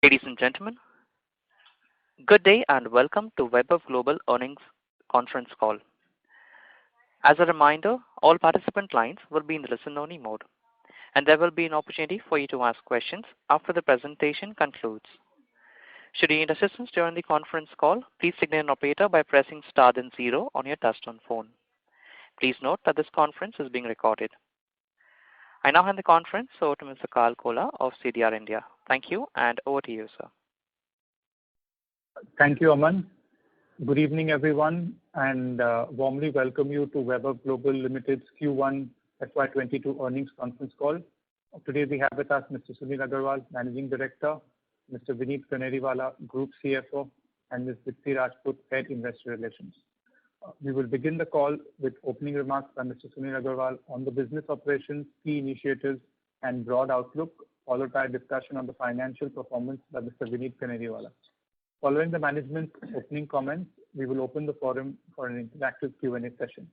Ladies and gentlemen, good day and welcome to Weber Global Earnings Conference Call. As a reminder, all participant lines will be in the listen-only mode, and there will be an opportunity for you to ask questions after the presentation concludes. Should you need assistance during the conference call, please signal an operator by pressing star then zero on your touchtone phone. Please note that this conference is being recorded. I now hand the conference over to Mr. Carl Kola of CDR India. Thank you, and over to you, sir. Thank you, Aman. Good evening, everyone, and warmly welcome you to Weber Global Limited's Q1 FY22 earnings conference call. Today we have with us Mr. Sunil Agrawal, Managing Director, Mr. Vineet Ganeriwala, Group CFO, and Ms. Dipti Rajput, Head Investor Relations. We will begin the call with opening remarks by Mr. Sunil Agrawal on the business operations, key initiatives, and broad outlook, followed by a discussion on the financial performance by Mr. Vineet Ganeriwala. Following the management's opening comments, we will open the forum for an interactive Q&A session.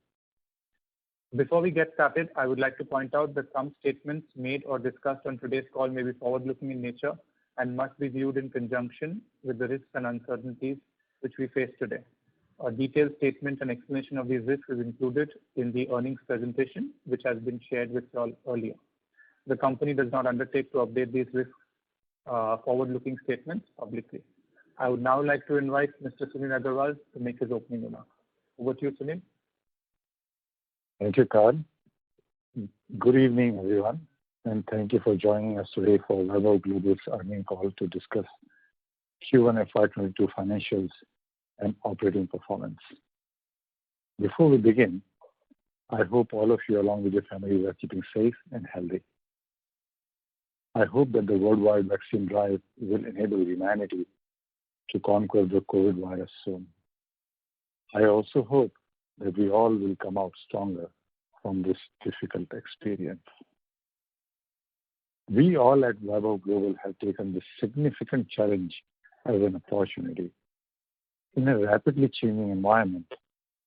Before we get started, I would like to point out that some statements made or discussed on today's call may be forward-looking in nature and must be viewed in conjunction with the risks and uncertainties which we face today. A detailed statement and explanation of these risks is included in the earnings presentation, which has been shared with you all earlier. The company does not undertake to update these risks, forward-looking statements publicly. I would now like to invite Mr. Sunil Agrawal to make his opening remarks. Over to you, Sunil. Thank you, Carl. Good evening, everyone, and thank you for joining us today for Weber Global's earnings call to discuss Q1 FY22 financials and operating performance. Before we begin, I hope all of you along with your families are keeping safe and healthy. I hope that the worldwide vaccine drive will enable humanity to conquer the COVID virus soon. I also hope that we all will come out stronger from this difficult experience. We all at Weber Global have taken this significant challenge as an opportunity. In a rapidly changing environment,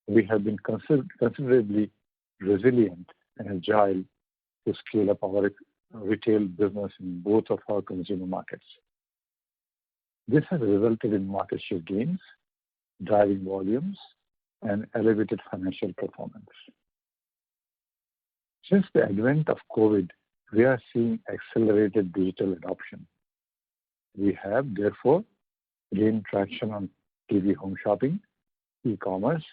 we have been considerably resilient and agile to scale up our retail business in both of our consumer markets. This has resulted in market share gains, driving volumes, and elevated financial performance. Since the advent of COVID, we are seeing accelerated digital adoption. We have, therefore, gained traction on TV home shopping, e-commerce,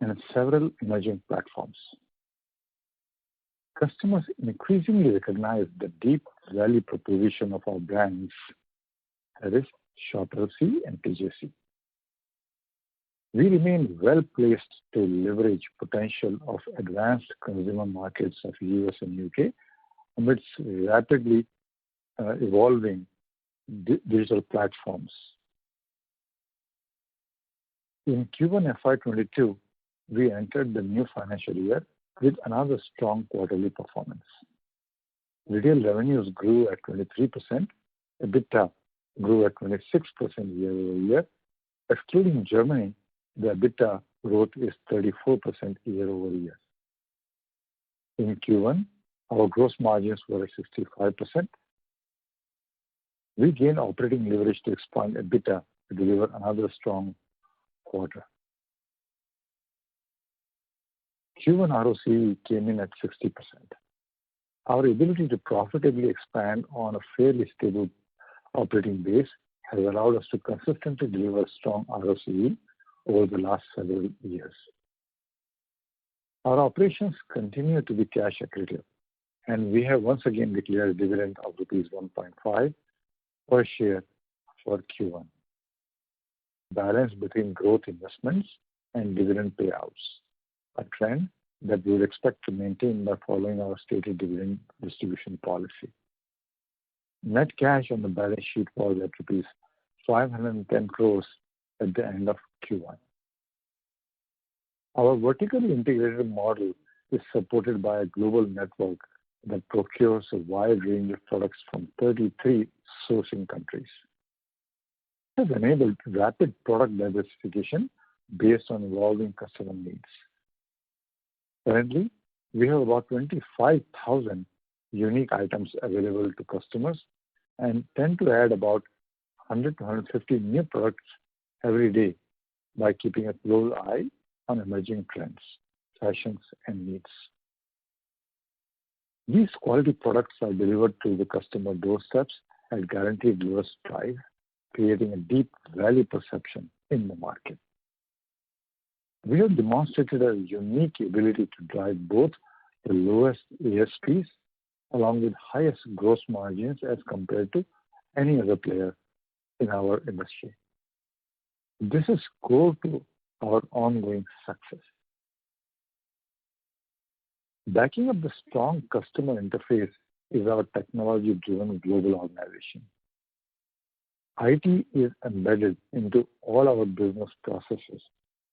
and several emerging platforms. Customers increasingly recognize the deep value proposition of our brands, that is, Shop LC and TJC. We remain well placed to leverage potential of advanced consumer markets of US and UK amidst rapidly evolving digital platforms. In Q1 FY22, we entered the new financial year with another strong quarterly performance. Retail revenues grew at 23%, EBITDA grew at 26% year-over-year. Excluding Germany, the EBITDA growth is 34% year-over-year. In Q1, our gross margins were at 65%. We gained operating leverage to expand EBITDA to deliver another strong quarter. Q1 ROCE came in at 60%. Our ability to profitably expand on a fairly stable operating base has allowed us to consistently deliver strong ROCE over the last several years. Our operations continue to be cash accretive, and we have once again declared a dividend of rupees 1.5 per share for Q1. Balance between growth investments and dividend payouts, a trend that we would expect to maintain by following our stated dividend distribution policy. Net cash on the balance sheet was at rupees 510 crores at the end of Q1. Our vertically integrated model is supported by a global network that procures a wide range of products from 33 sourcing countries. It has enabled rapid product diversification based on evolving customer needs. Currently, we have about 25,000 unique items available to customers and tend to add about 100 to 150 new products every day by keeping a close eye on emerging trends, fashions, and needs. These quality products are delivered to the customer doorsteps at guaranteed lowest price, creating a deep value perception in the market. We have demonstrated a unique ability to drive both the lowest ASPs along with highest gross margins as compared to any other player in our industry. This is core to our ongoing success. Backing up the strong customer interface is our technology-driven global organization. IT is embedded into all our business processes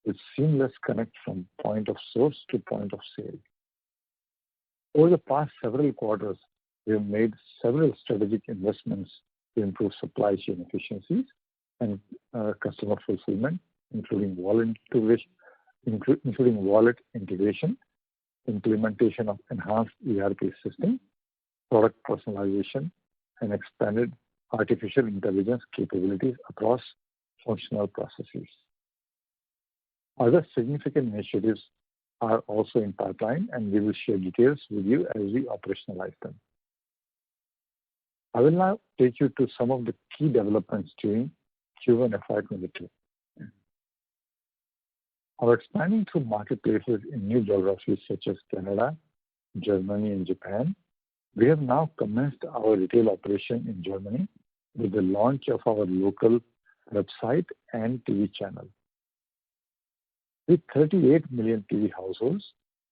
with seamless connect from point of source to point of sale. Over the past several quarters, we have made several strategic investments to improve supply chain efficiencies and customer fulfillment, including wallet integration, implementation of enhanced ERP system, product personalization, and expanded artificial intelligence capabilities across functional processes. Other significant initiatives are also in pipeline, and we will share details with you as we operationalize them. I will now take you to some of the key developments during Q1 FY22. Our expanding through marketplaces in new geographies such as Canada, Germany, and Japan, we have now commenced our retail operation in Germany with the launch of our local website and TV channel. With 38 million TV households,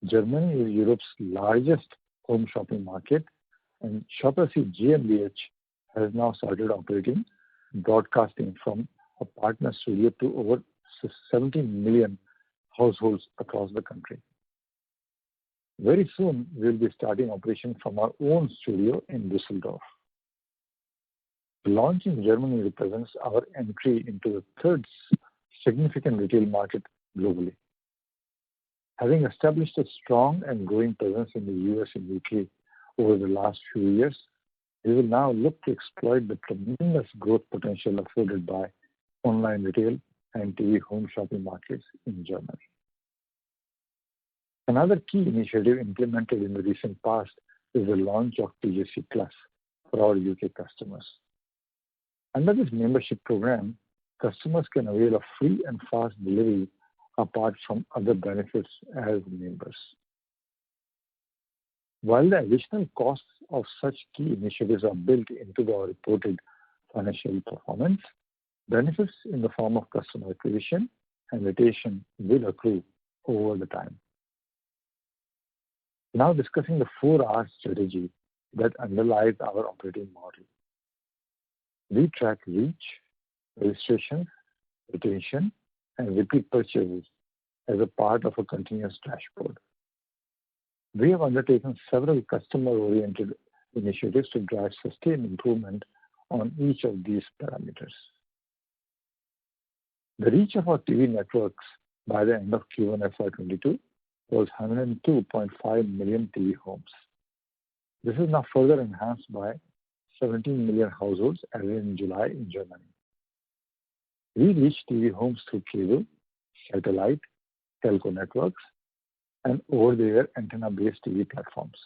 Germany is Europe's largest home shopping market, and Shopper-C GmbH has now started operating broadcasting from a partner studio to over 17 million households across the country. Very soon, we will be starting operation from our own studio in Düsseldorf. The launch in Germany represents our entry into the third significant retail market globally. Having established a strong and growing presence in the US and UK over the last few years, we will now look to exploit the tremendous growth potential afforded by online retail and TV home shopping markets in Germany. Another key initiative implemented in the recent past is the launch of TJC Plus for our UK customers. Under this membership program, customers can avail of free and fast delivery apart from other benefits as members. While the additional costs of such key initiatives are built into our reported financial performance, benefits in the form of customer acquisition and retention will accrue over the time. Now discussing the 4R strategy that underlies our operating model. We track reach, registration, retention, and repeat purchases as a part of a continuous dashboard. We have undertaken several customer-oriented initiatives to drive sustained improvement on each of these parameters. The reach of our TV networks by the end of Q1 FY22 was 102.5 million TV homes. This is now further enhanced by 17 million households as in July in Germany. We reach TV homes through cable, satellite, telco networks, and over-the-air antenna-based TV platforms.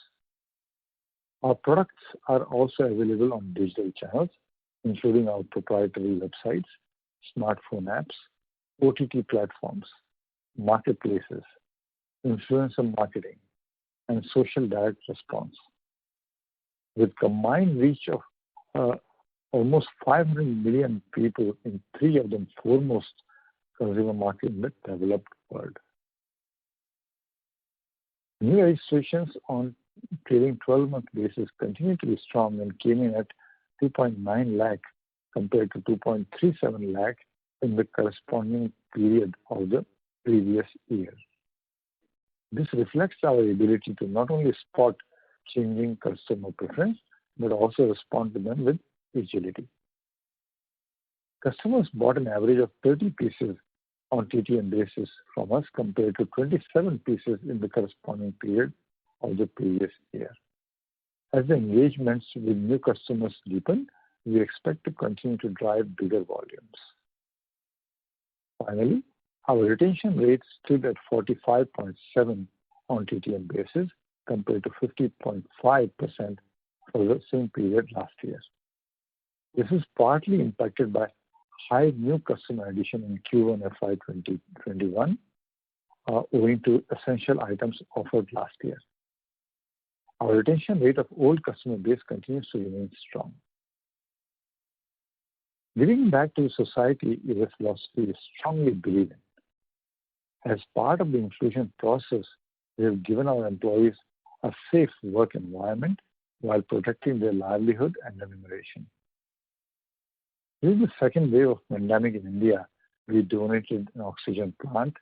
Our products are also available on digital channels, including our proprietary websites, smartphone apps, OTT platforms, marketplaces, influencer marketing, and social direct response. With combined reach of almost 500 million people in three of the foremost consumer markets in the developed world. New registrations on trailing 12-month basis continue to be strong and came in at 2.9 lakh compared to 2.37 lakh in the corresponding period of the previous year. This reflects our ability to not only spot changing customer preference, but also respond to them with agility. Customers bought an average of 30 pieces on TTM basis from us compared to 27 pieces in the corresponding period of the previous year. As the engagements with new customers deepen, we expect to continue to drive bigger volumes. Finally, our retention rate stood at 45.7 on TTM basis compared to 50.5% for the same period last year. This is partly impacted by high new customer addition in Q1 FY 2021 owing to essential items offered last year. Our retention rate of old customer base continues to remain strong. Giving back to society is a philosophy we strongly believe in. As part of the inclusion process, we have given our employees a safe work environment while protecting their livelihood and remuneration. During the second wave of pandemic in India, we donated an oxygen plant,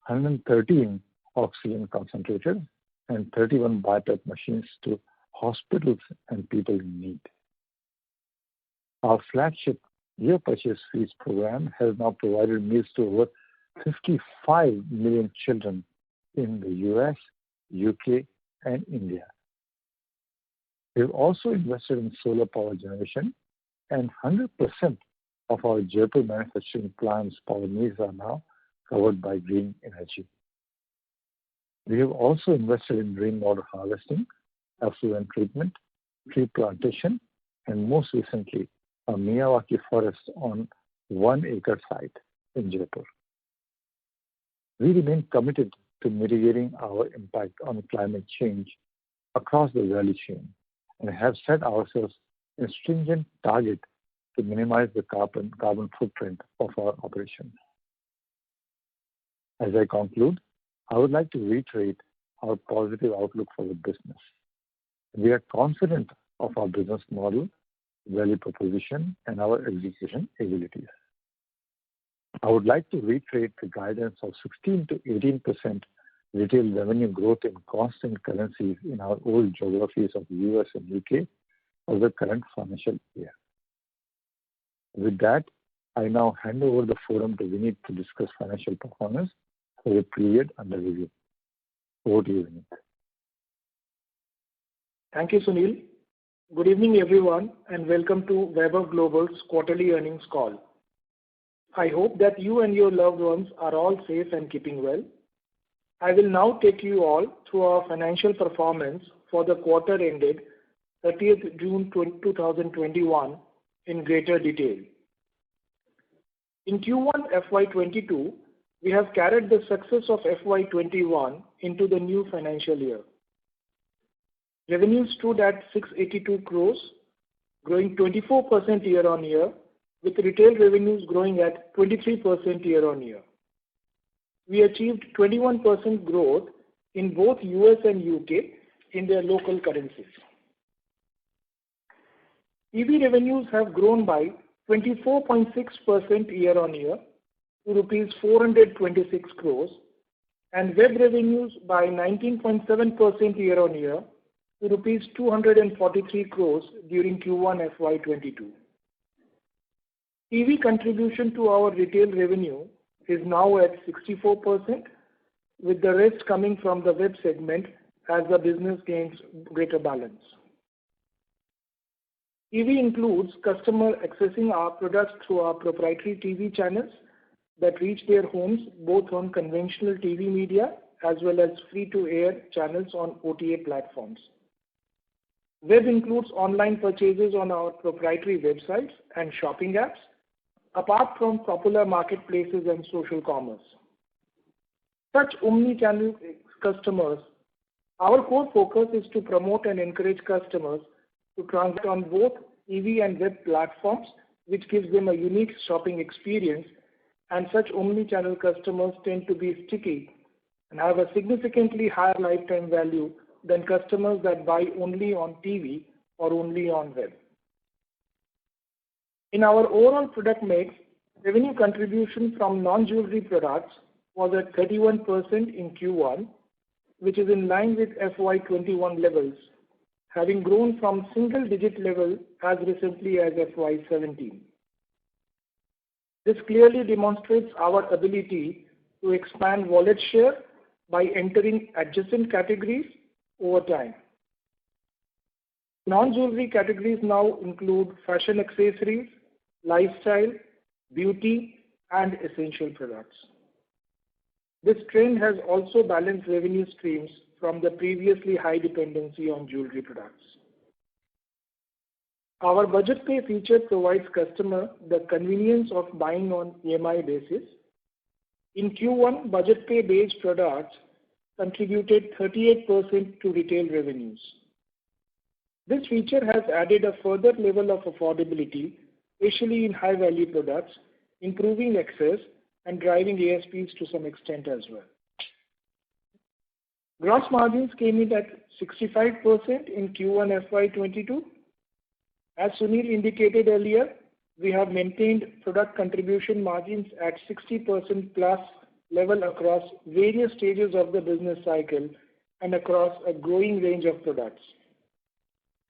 113 oxygen concentrators, and 31 BiPAP machines to hospitals and people in need. Our flagship Year Purchase Fees program has now provided meals to over 55 million children in the US, UK, and India. We have also invested in solar power generation, and 100% of our Jaipur manufacturing plant's power needs are now covered by green energy. We have also invested in rainwater harvesting, effluent treatment, tree plantation, and most recently, a Miyawaki forest on 1 acre site in Jaipur. We remain committed to mitigating our impact on climate change across the value chain and have set ourselves a stringent target to minimize the carbon footprint of our operations. As I conclude, I would like to reiterate our positive outlook for the business. We are confident of our business model, value proposition, and our execution abilities. I would like to reiterate the guidance of 16 to 18% retail revenue growth in constant currencies in our old geographies of the US and UK for the current financial year. With that, I now hand over the forum to Vineet to discuss financial performance for the period under review. Over to you, Vineet. Thank you, Sunil. Good evening, everyone, and welcome to Vaibhav Global's quarterly earnings call. I hope that you and your loved ones are all safe and keeping well. I will now take you all through our financial performance for the quarter ended 30th June 2021 in greater detail. In Q1 FY22, we have carried the success of FY21 into the new financial year. Revenues stood at 682 crores, growing 24% year-on-year, with retail revenues growing at 23% year-on-year. We achieved 21% growth in both US and UK in their local currencies. TV revenues have grown by 24.6% year-on-year to rupees 426 crores, and web revenues by 19.7% year-on-year to rupees 243 crores during Q1 FY22. TV contribution to our retail revenue is now at 64%, with the rest coming from the web segment as the business gains greater balance. TV includes customer accessing our products through our proprietary TV channels that reach their homes both on conventional TV media as well as free-to-air channels on OTA platforms. Web includes online purchases on our proprietary websites and shopping apps, apart from popular marketplaces and social commerce. Such omni-channel customers, our core focus is to promote and encourage customers to transact on both TV and web platforms, which gives them a unique shopping experience, and such omni-channel customers tend to be sticky and have a significantly higher lifetime value than customers that buy only on TV or only on web. In our overall product mix, revenue contribution from non-jewelry products was at 31% in Q1, which is in line with FY21 levels, having grown from single-digit level as recently as FY17. This clearly demonstrates our ability to expand wallet share by entering adjacent categories over time. Non-jewelry categories now include fashion accessories, lifestyle, beauty, and essential products. This trend has also balanced revenue streams from the previously high dependency on jewelry products. Our Budget Pay feature provides customer the convenience of buying on EMI basis. In Q1, Budget Pay based products contributed 38% to retail revenues. This feature has added a further level of affordability, especially in high value products, improving access and driving ASPs to some extent as well. Gross margins came in at 65% in Q1 FY22. As Sunil indicated earlier, we have maintained product contribution margins at 60% plus level across various stages of the business cycle and across a growing range of products.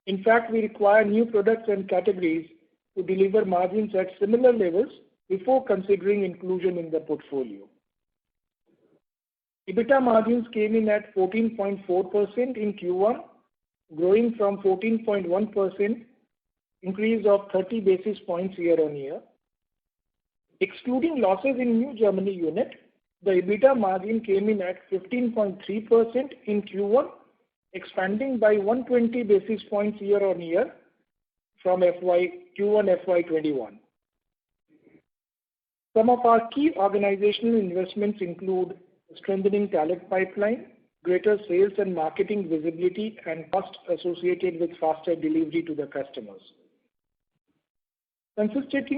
In fact, we require new products and categories to deliver margins at similar levels before considering inclusion in the portfolio. EBITDA margins came in at 14.4% in Q1, growing from 14.1%, increase of 30 basis points year-on-year. Excluding losses in New Germany unit, the EBITDA margin came in at 15.3% in Q1, expanding by 120 basis points year-on-year from Q1 FY21. Some of our key organizational investments include strengthening talent pipeline, greater sales and marketing visibility, and cost associated with faster delivery to the customers. Consistently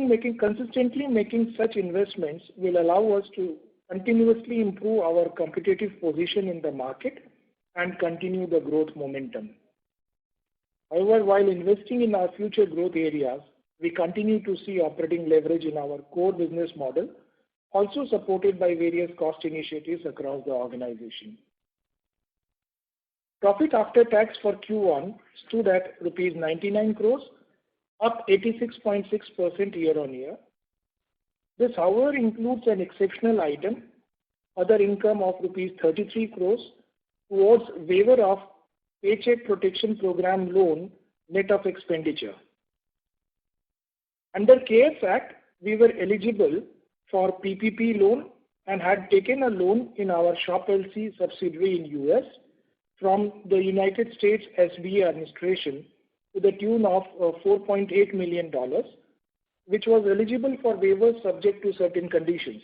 making such investments will allow us to continuously improve our competitive position in the market and continue the growth momentum. However, while investing in our future growth areas, we continue to see operating leverage in our core business model, also supported by various cost initiatives across the organization. Profit after tax for Q1 stood at rupees 99 crores, up 86.6% year-on-year. This, however, includes an exceptional item, other income of rupees 33 crores towards waiver of Paycheck Protection Program loan net of expenditure. Under CARES Act, we were eligible for PPP loan and had taken a loan in our Shop LC subsidiary in US from the United States SBA administration to the tune of $4.8 million, which was eligible for waivers subject to certain conditions.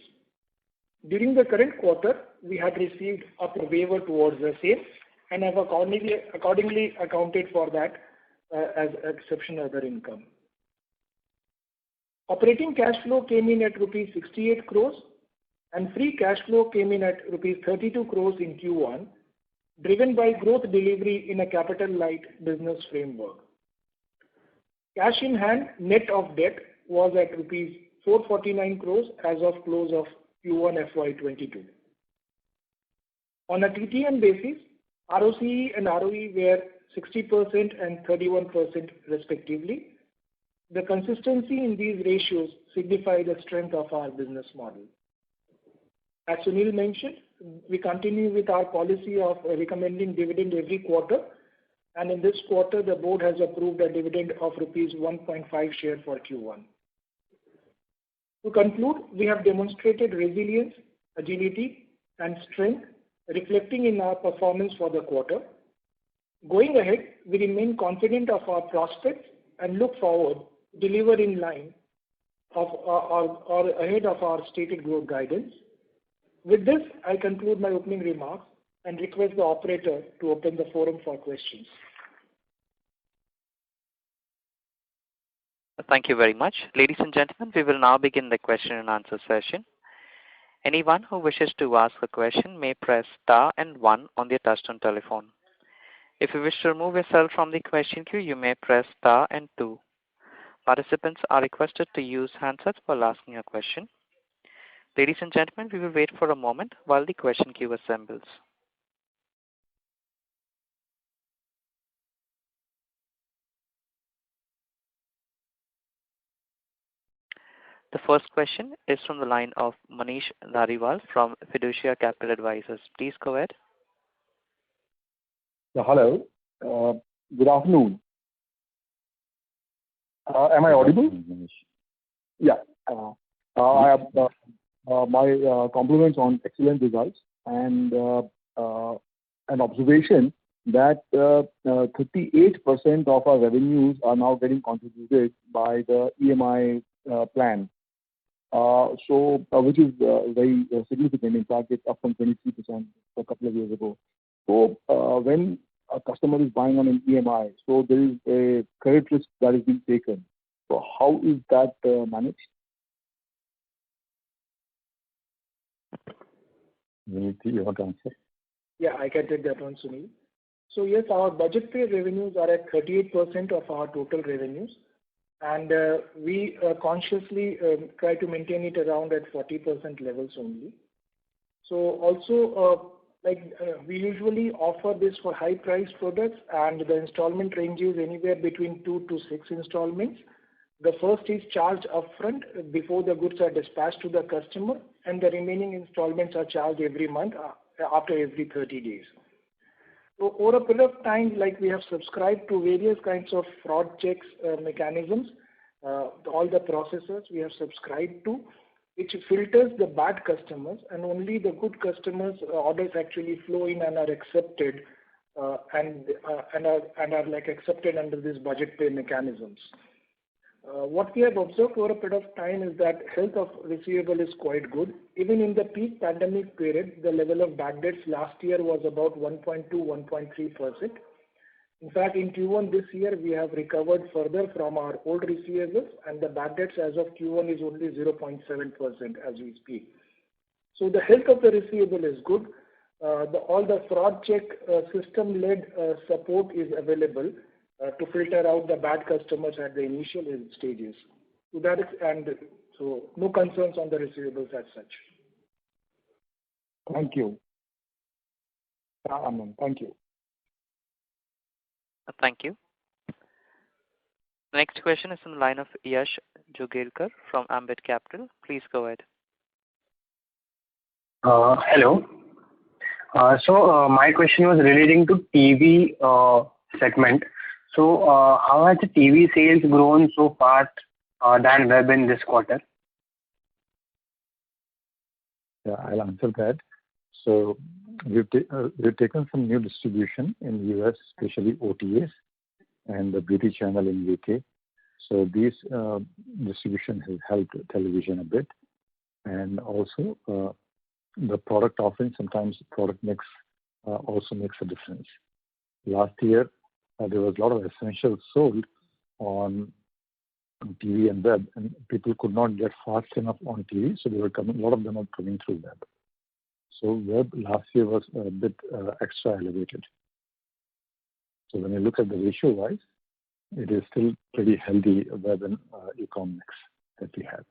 During the current quarter, we had received a waiver towards the same and have accordingly accounted for that as exceptional other income. Operating cash flow came in at rupees 68 crores and free cash flow came in at rupees 32 crores in Q1, driven by growth delivery in a capital light business framework. Cash in hand net of debt was at rupees 449 crores as of close of Q1 FY22. On a TTM basis, ROCE and ROE were 60% and 31% respectively. The consistency in these ratios signify the strength of our business model. As Sunil mentioned, we continue with our policy of recommending dividend every quarter, and in this quarter, the board has approved a dividend of rupees 1.5 share for Q1. To conclude, we have demonstrated resilience, agility, and strength reflecting in our performance for the quarter. Going ahead, we remain confident of our prospects and look forward to deliver in line of or ahead of our stated growth guidance. With this, I conclude my opening remarks and request the operator to open the forum for questions. Thank you very much. Ladies and gentlemen, we will now begin the question and answer session. Anyone who wishes to ask a question may press star and 1 on their touchtone telephone. If you wish to remove yourself from the question queue, you may press star and 2. Participants are requested to use handsets while asking a question. Ladies and gentlemen, we will wait for a moment while the question queue assembles. The first question is from the line of Manish Dhariwal from Fiducia Capital Advisors. Please go ahead. Hello. Good afternoon. Am I audible? Yeah. I have my compliments on excellent results and an observation that 38% of our revenues are now getting contributed by the EMI plan. Which is very significant. In fact, it's up from 23% a couple of years ago. So when a customer is buying on an EMI, so there is a credit risk that is being taken. So how is that managed? Vinit, you want to answer? Yeah, I can take that one, Sunil. So yes, our budget pay revenues are at 38% of our total revenues, and we consciously try to maintain it around at 40% levels only. So also, we usually offer this for high-priced products, and the installment ranges anywhere between 2 to 6 installments. The first is charged upfront before the goods are dispatched to the customer, and the remaining installments are charged every month after every 30 days. So over a period of time, we have subscribed to various kinds of fraud checks mechanisms, all the processes we have subscribed to, which filters the bad customers, and only the good customers' orders actually flow in and are accepted and are accepted under these budget pay mechanisms. What we have observed over a period of time is that health of receivable is quite good. Even in the peak pandemic period, the level of bad debts last year was about 1.2, 1.3%. In fact, in Q1 this year, we have recovered further from our old receivables, and the bad debts as of Q1 is only 0.7% as we speak. So the health of the receivable is good. All the fraud check system-led support is available to filter out the bad customers at the initial stages. So no concerns on the receivables as such. Thank you. Aman, thank you. Thank you. Next question is from the line of Yash Jogelkar from Ambit Capital. Please go ahead. Hello. So my question was relating to TV segment. So how has the TV sales grown so fast than web in this quarter? Yeah, I'll answer that. So we've taken some new distribution in the US, especially OTAs and the beauty channel in UK. So these distribution has helped television a bit, and also the product offering, sometimes product mix also makes a difference. Last year there was a lot of essentials sold on TV and web, and people could not get fast enough on TV, so they were coming. A lot of them are coming through web. So web last year was a bit extra elevated. So when you look at the ratio wise, it is still pretty healthy web and e-com mix that we have.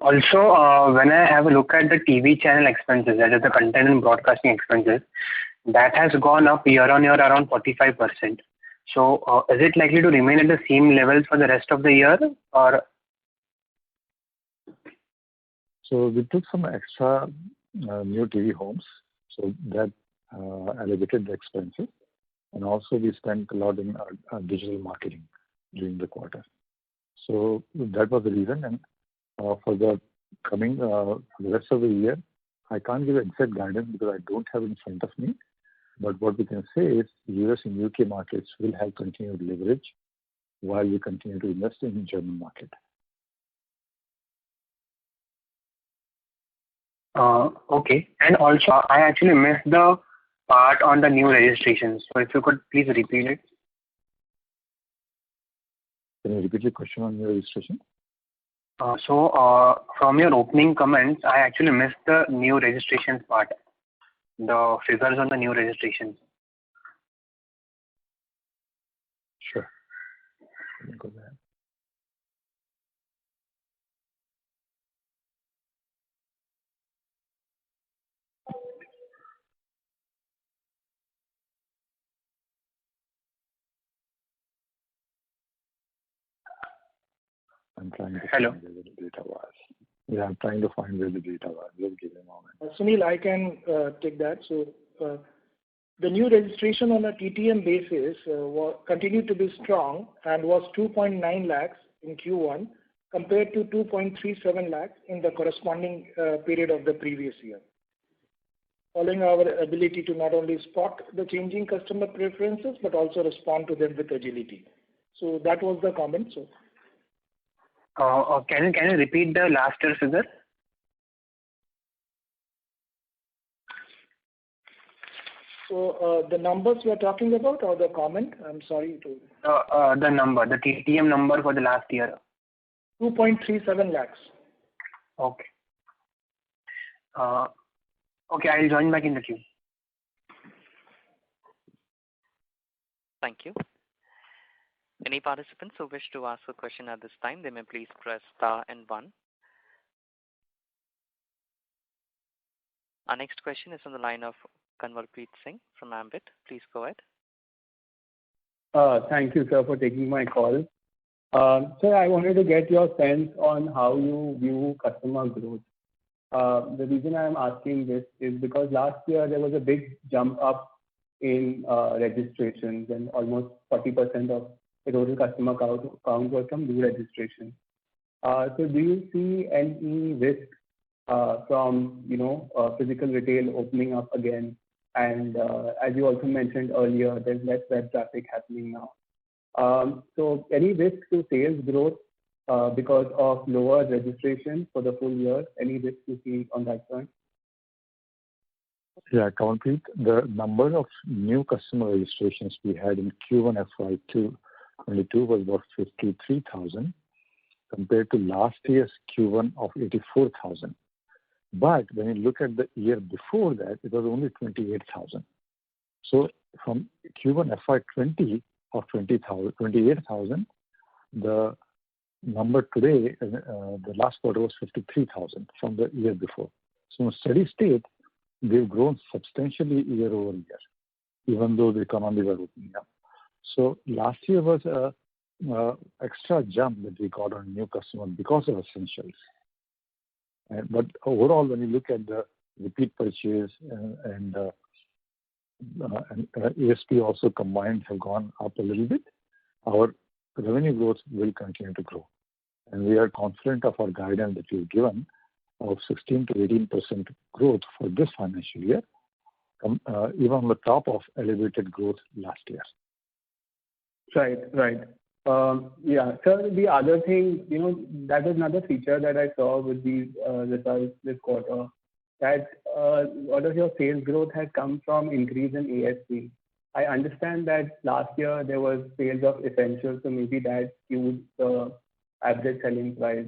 Also, when I have a look at the TV channel expenses, that is the content and broadcasting expenses, that has gone up year on year around 45%. So is it likely to remain at the same levels for the rest of the year, or? So we took some extra new TV homes, so that elevated the expenses, and also we spent a lot in our digital marketing during the quarter. So that was the reason, and for the coming the rest of the year, I can't give exact guidance because I don't have it in front of me. But what we can say is US and UK markets will have continued leverage while we continue to invest in the German market. Okay. And also, I actually missed the part on the new registrations. So if you could please repeat it. Can you repeat your question on your registration? So from your opening comments, I actually missed the new registrations part, the figures on the new registrations. Sure. Let me go there. I'm trying to Hello. find where the data was. Yeah, I'm trying to find where the data was. Just give me a moment. Sunil, I can take that. So The new registration on a TTM basis continued to be strong and was 2.9 lakhs in Q1 compared to 2.37 lakhs in the corresponding period of the previous year, following our ability to not only spot the changing customer preferences but also respond to them with agility. So that was the comment. So, can you repeat the last year figure? So the numbers we are talking about or the comment? I'm sorry to. The number, the TTM number for the last year. 2.37 lakhs. Okay. Okay, I'll join back in the queue. Thank you. Any participants who wish to ask a question at this time, they may please press star and 1. Our next question is on the line of Kanwarpreet Singh from Ambit. Please go ahead. Thank you, sir, for taking my call. Sir, I wanted to get your sense on how you view customer growth. The reason I am asking this is because last year there was a big jump up in registrations, and almost 40% of the total customer count was from new registration. So do you see any risk from physical retail opening up again? And as you also mentioned earlier, there's less web traffic happening now. So any risk to sales growth because of lower registration for the full year? Any risk you see on that front? Yeah, Kanwarpreet, the number of new customer registrations we had in Q1 FY22 was about 53,000 compared to last year's Q1 of 84,000. But when you look at the year before that, it was only 28,000. So from Q1 FY20 of 28,000, the number today, the last quarter was 53,000 from the year before. So in steady state, they've grown substantially year over year, even though the economy was opening up. So last year was a extra jump that we got on new customers because of essentials. But overall, when you look at the repeat purchase and ASP also combined have gone up a little bit, our revenue growth will continue to grow. And we are confident of our guidance that we've given of 16 to 18% growth for this financial year, even on the top of elevated growth last year. Right. Yeah. So the other thing, that was another feature that I saw with these results this quarter, that a lot of your sales growth has come from increase in ASP. I understand that last year there was sales of essentials, so maybe that skewed the average selling price.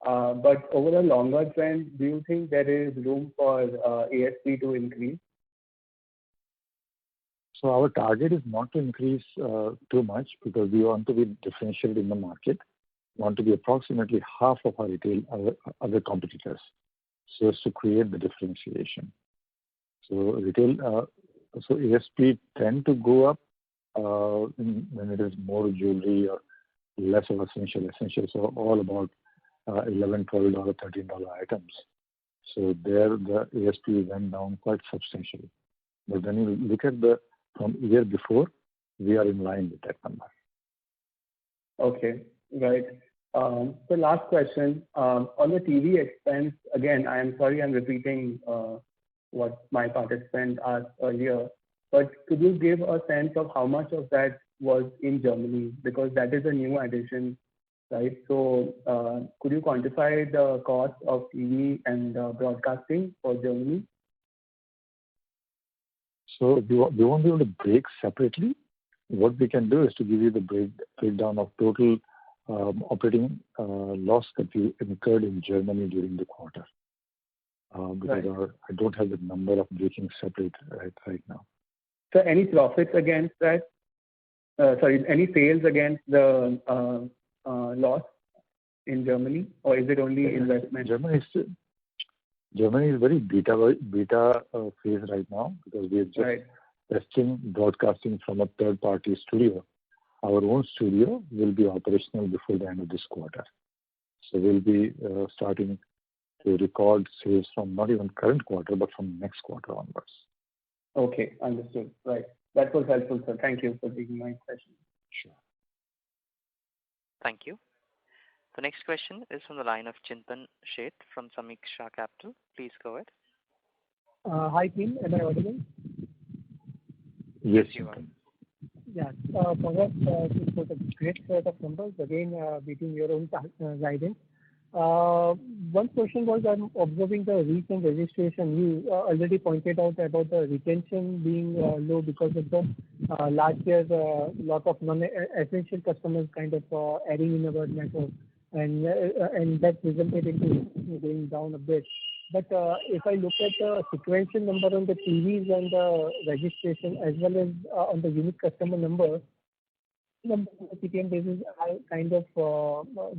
But over a longer trend, do you think there is room for ASP to increase? So our target is not to increase too much because we want to be differentiated in the market. We want to be approximately half of our retail other competitors, so as to create the differentiation. So so ASP tend to go up when it is more jewelry or less of essential. Essentials are all about $11, $12, $13 items. So there the ASP went down quite substantially. But when you look at from year before, we are in line with that number. Okay, right. So last question. On the TV expense, again, I am sorry I'm repeating what my participant asked earlier, but could you give a sense of how much of that was in Germany? Because that is a new addition, right? So could you quantify the cost of TV and broadcasting for Germany? So we won't be able to break separately. What we can do is to give you the breakdown of total operating loss that we incurred in Germany during the quarter. Because I don't have the number of breaking separate right now. So any profits against that? Any sales against the loss in Germany, or is it only investment? Germany is very beta phase right now because we are just testing broadcasting from a third-party studio. Our own studio will be operational before the end of this quarter. So we'll be starting to record sales from not even current quarter, but from next quarter onwards. Okay, understood. Right. That was helpful, sir. Thank you for taking my question. Sure. Thank you. The next question is from the line of Chintan Sheth from Samiksha Capital. Please go ahead. Hi, team. Am I audible? Yes, you are. Yeah. Congrats for the great set of numbers, again, beating your own guidance. One question was, I'm observing the recent registration. You already pointed out about the retention being low because of the last year's lot of non-essential customers kind of adding in our network, and that resulted into going down a bit. But if I look at the sequential number on the TVs and the registration as well as on the unique customer number, on the CPM basis are kind of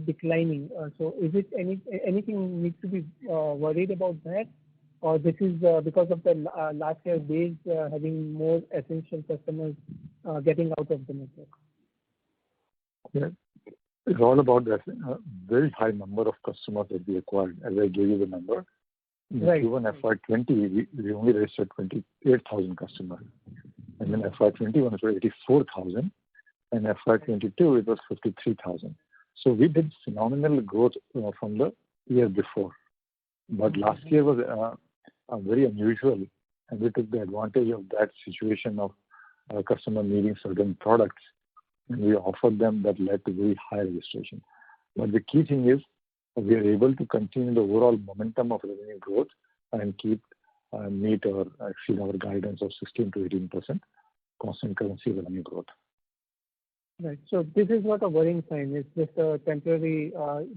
declining. So is it anything needs to be worried about that, or this is because of the last year base having more essential customers getting out of the network? Yeah. It's all about that very high number of customers that we acquired. As I gave you the number, in Right. Q1 FY20, we only registered 28,000 customers. And then FY21 it was 84,000. And FY22 it was 53,000. So we did phenomenal growth from the year before. But last year was very unusual, and we took the advantage of that situation of customer needing certain products, and we offered them that led to very high registration. But the key thing is we are able to continue the overall momentum of revenue growth and meet or exceed our guidance of 16 to 18% constant currency revenue growth. Right. So this is not a worrying sign. It's just a temporary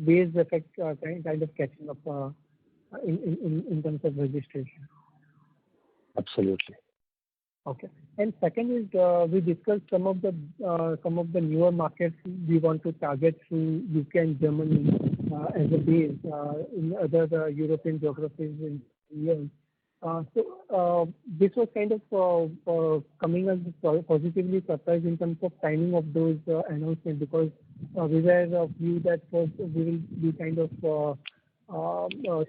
base effect kind of catching up in terms of registration. Absolutely. Okay. And second is we discussed some of the newer markets we want to target through UK and Germany as a base in other European geographies in years. So this was kind of coming as a positively surprise in terms of timing of those announcements, because we were of view that first we will be kind of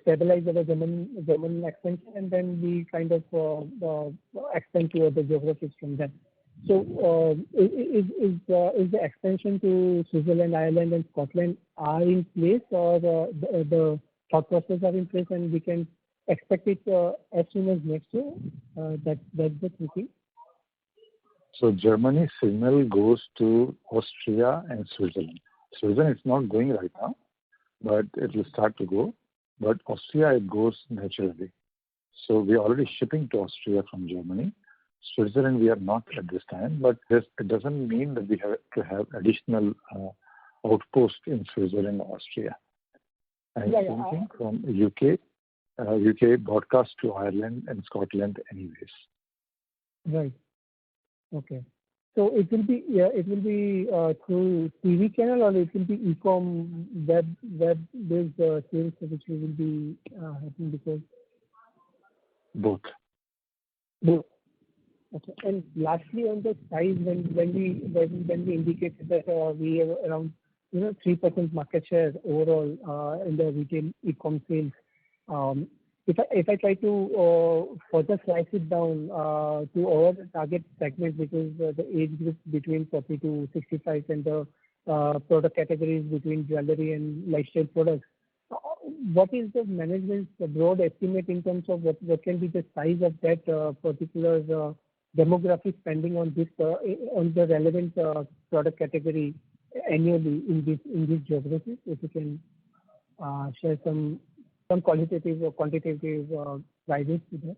stabilize our German expansion, and then we kind of expand to other geographies from there. So is the expansion to Switzerland, Ireland, and Scotland are in place, or the thought process are in place, and we can expect it as soon as next year? That's the thinking. So Germany signal goes to Austria and Switzerland. Switzerland is not going right now, but it will start to go. But Austria, it goes naturally. So we are already shipping to Austria from Germany. Switzerland, we are not at this time, but it doesn't mean that we have to have additional outposts in Switzerland or Austria. And same thing from UK. UK broadcast to Ireland and Scotland anyways. Right. Okay. So it will be through TV channel, or it will be e-com web-based sales which will be happening before? Both. Okay. And lastly, on the size, when we indicated that we have around 3% market share overall in the retail e-com sales. If I try to further slice it down to our target segment, which is the age group between 40 to 65, and the product categories between jewelry and lifestyle products, what is the management's broad estimate in terms of what can be the size of that particular demographic spending on this on the relevant product category annually in these geographies? If you can share some qualitative or quantitative guidance to that.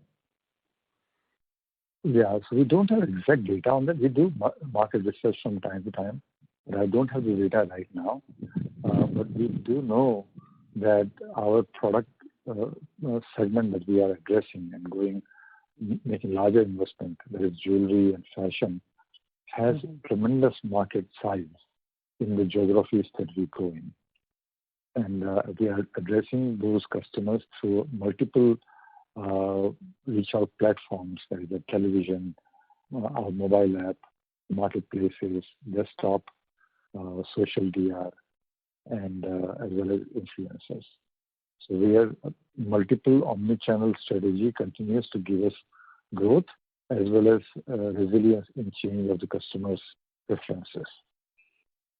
Yeah, so we don't have exact data on that. We do market research from time to time, but I don't have the data right now. But we do know that our product segment that we are addressing and making larger investment, that is jewelry and fashion, has tremendous market size in the geographies that we go in. And we are addressing those customers through multiple reach out platforms, that is the television, our mobile app, marketplaces, desktop, social DR, and as well as influencers. So we have multiple omni-channel strategy continues to give us growth, as well as resilience in change of the customer's preferences.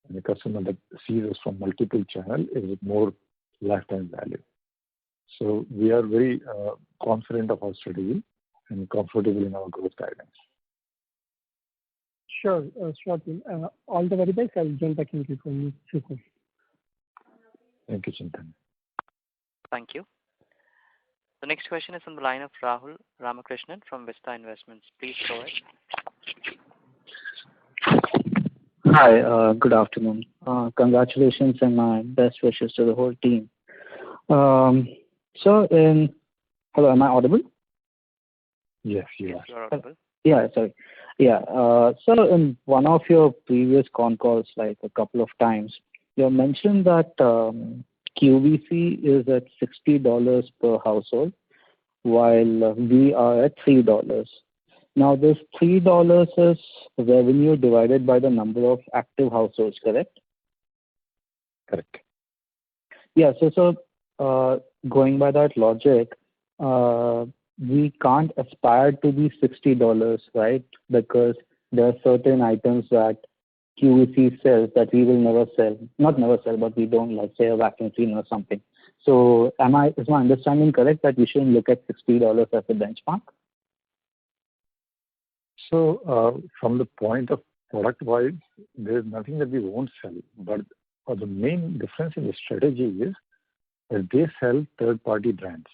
And the customer that sees us from multiple channels is more lifetime value. So we are very confident of our strategy and comfortable in our growth guidance. Sure, Tim. All the very best. I'll join back in for you. Thank you, Chintan. Thank you. The next question is on the line of Rahul Ramakrishnan from Vista Investments. Please go ahead. Hi, good afternoon. Congratulations and my best wishes to the whole team. Hello, am I audible? Yes, you are. You are audible. Yeah, sorry. Yeah, so in one of your previous con calls, like a couple of times, you mentioned that QVC is at $60 per household, while we are at $3. Now, this $3 is revenue divided by the number of active households, correct? Correct. Yeah, so going by that logic, we can't aspire to be $60, right? Because there are certain items that QVC sells that we will never sell. Not never sell, but we don't, like, say, a vacuum cleaner or something. So is my understanding correct that we shouldn't look at $60 as a benchmark? So from the point of product-wise, there's nothing that we won't sell. But the main difference in the strategy is that they sell third-party brands.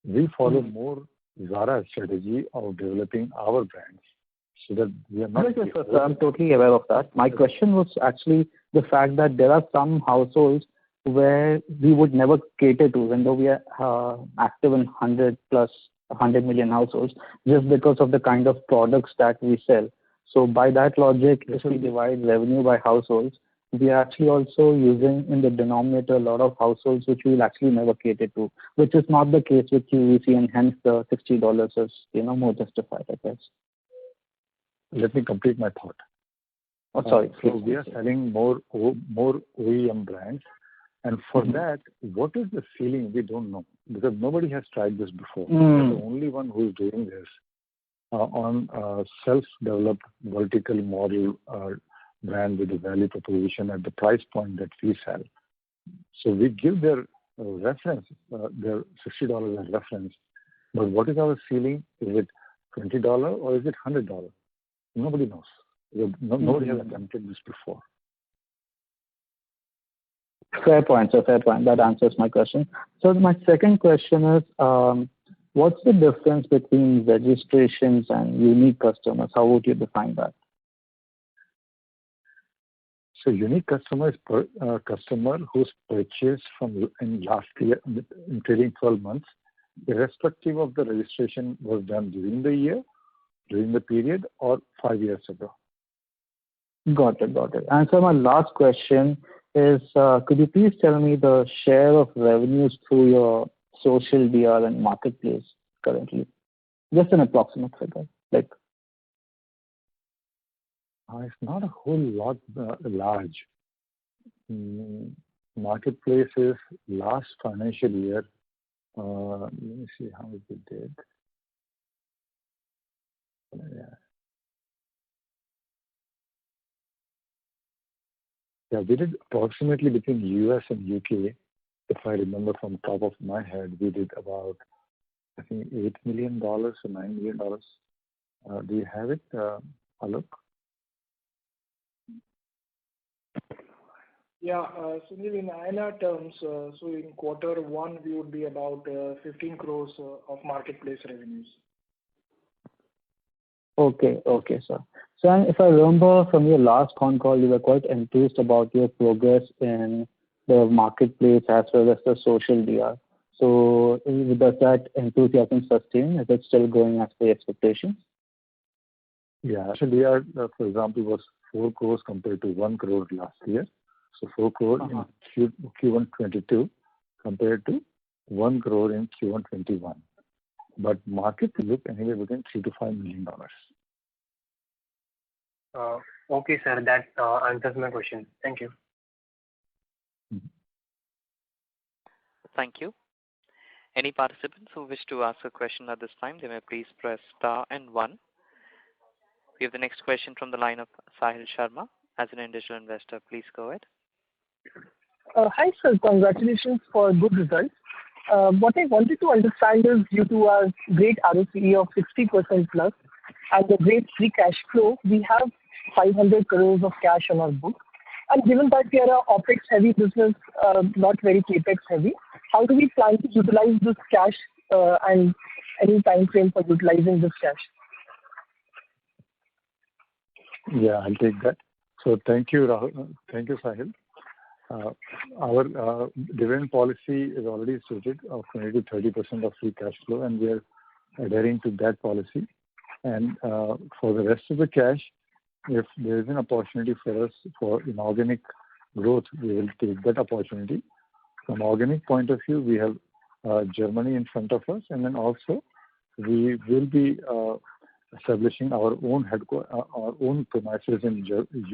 We follow more Zara strategy of developing our brands so that we are not... Yes, I'm totally aware of that. My question was actually the fact that there are some households where we would never cater to, even though we are active in 100 million households, just because of the kind of products that we sell. So by that logic, if we divide revenue by households, we are actually also using in the denominator a lot of households which we will actually never cater to, which is not the case with QVC, and hence the $60 is more justified, I guess. Let me complete my thought. Oh, sorry. So we are selling more OEM brands, and for that, what is the ceiling? We don't know, because nobody has tried this before. We're the only one who is doing this on self-developed vertical model brand with a value proposition at the price point that we sell. So we give their reference, their $60 as reference. But what is our ceiling? Is it $20 or is it $100? Nobody knows. Nobody has attempted this before. Fair point, sir. Fair point. That answers my question. So my second question is, what's the difference between registrations and unique customers? How would you define that? So unique customer is a customer who's purchased from in last year, in trailing 12 months, irrespective of the registration was done during the year, during the period, or 5 years ago. Got it. And so my last question is, could you please tell me the share of revenues through your social DR and marketplace currently? Just an approximate figure, like. It's not a whole lot large. Marketplaces last financial year, let me see how we did. Yeah, we did approximately between US and UK. If I remember from top of my head, we did about, I think, $8 million or $9 million. Do you have it, Alok? Yeah, Sunil, in INR terms, so in quarter one, we would be about 15 crores of marketplace revenues. Okay, sir. So if I remember from your last con call, you were quite enthused about your progress in the marketplace as well as the social DR. So does that enthusiasm sustain? Is it still going as per expectations? Yeah, actually, DR, for example, was 4 crores compared to 1 crore last year. So 4 crore in Q1 22 compared to 1 crore in Q1 21. But market look anywhere between $3 to $5 million. Okay, sir. That answers my question. Thank you. Thank you. Any participants who wish to ask a question at this time, they may please press star and one. We have the next question from the line of Sahil Sharma as an individual investor. Please go ahead. Hi, sir. Congratulations for good results. What I wanted to understand is due to our great ROCE of 60% plus and the great free cash flow, we have 500 crores of cash on our book. And given that we are a OPEX heavy business, not very CAPEX heavy, how do we plan to utilize this cash and any time frame for utilizing this cash? Yeah, I'll take that. So thank you, Rahul. Thank you, Sahil. Our dividend policy is already stated of 20 to 30% of free cash flow, and we are adhering to that policy. And for the rest of the cash, if there is an opportunity for us for inorganic growth, we will take that opportunity. From organic point of view, we have Germany in front of us, and then also we will be establishing our own premises in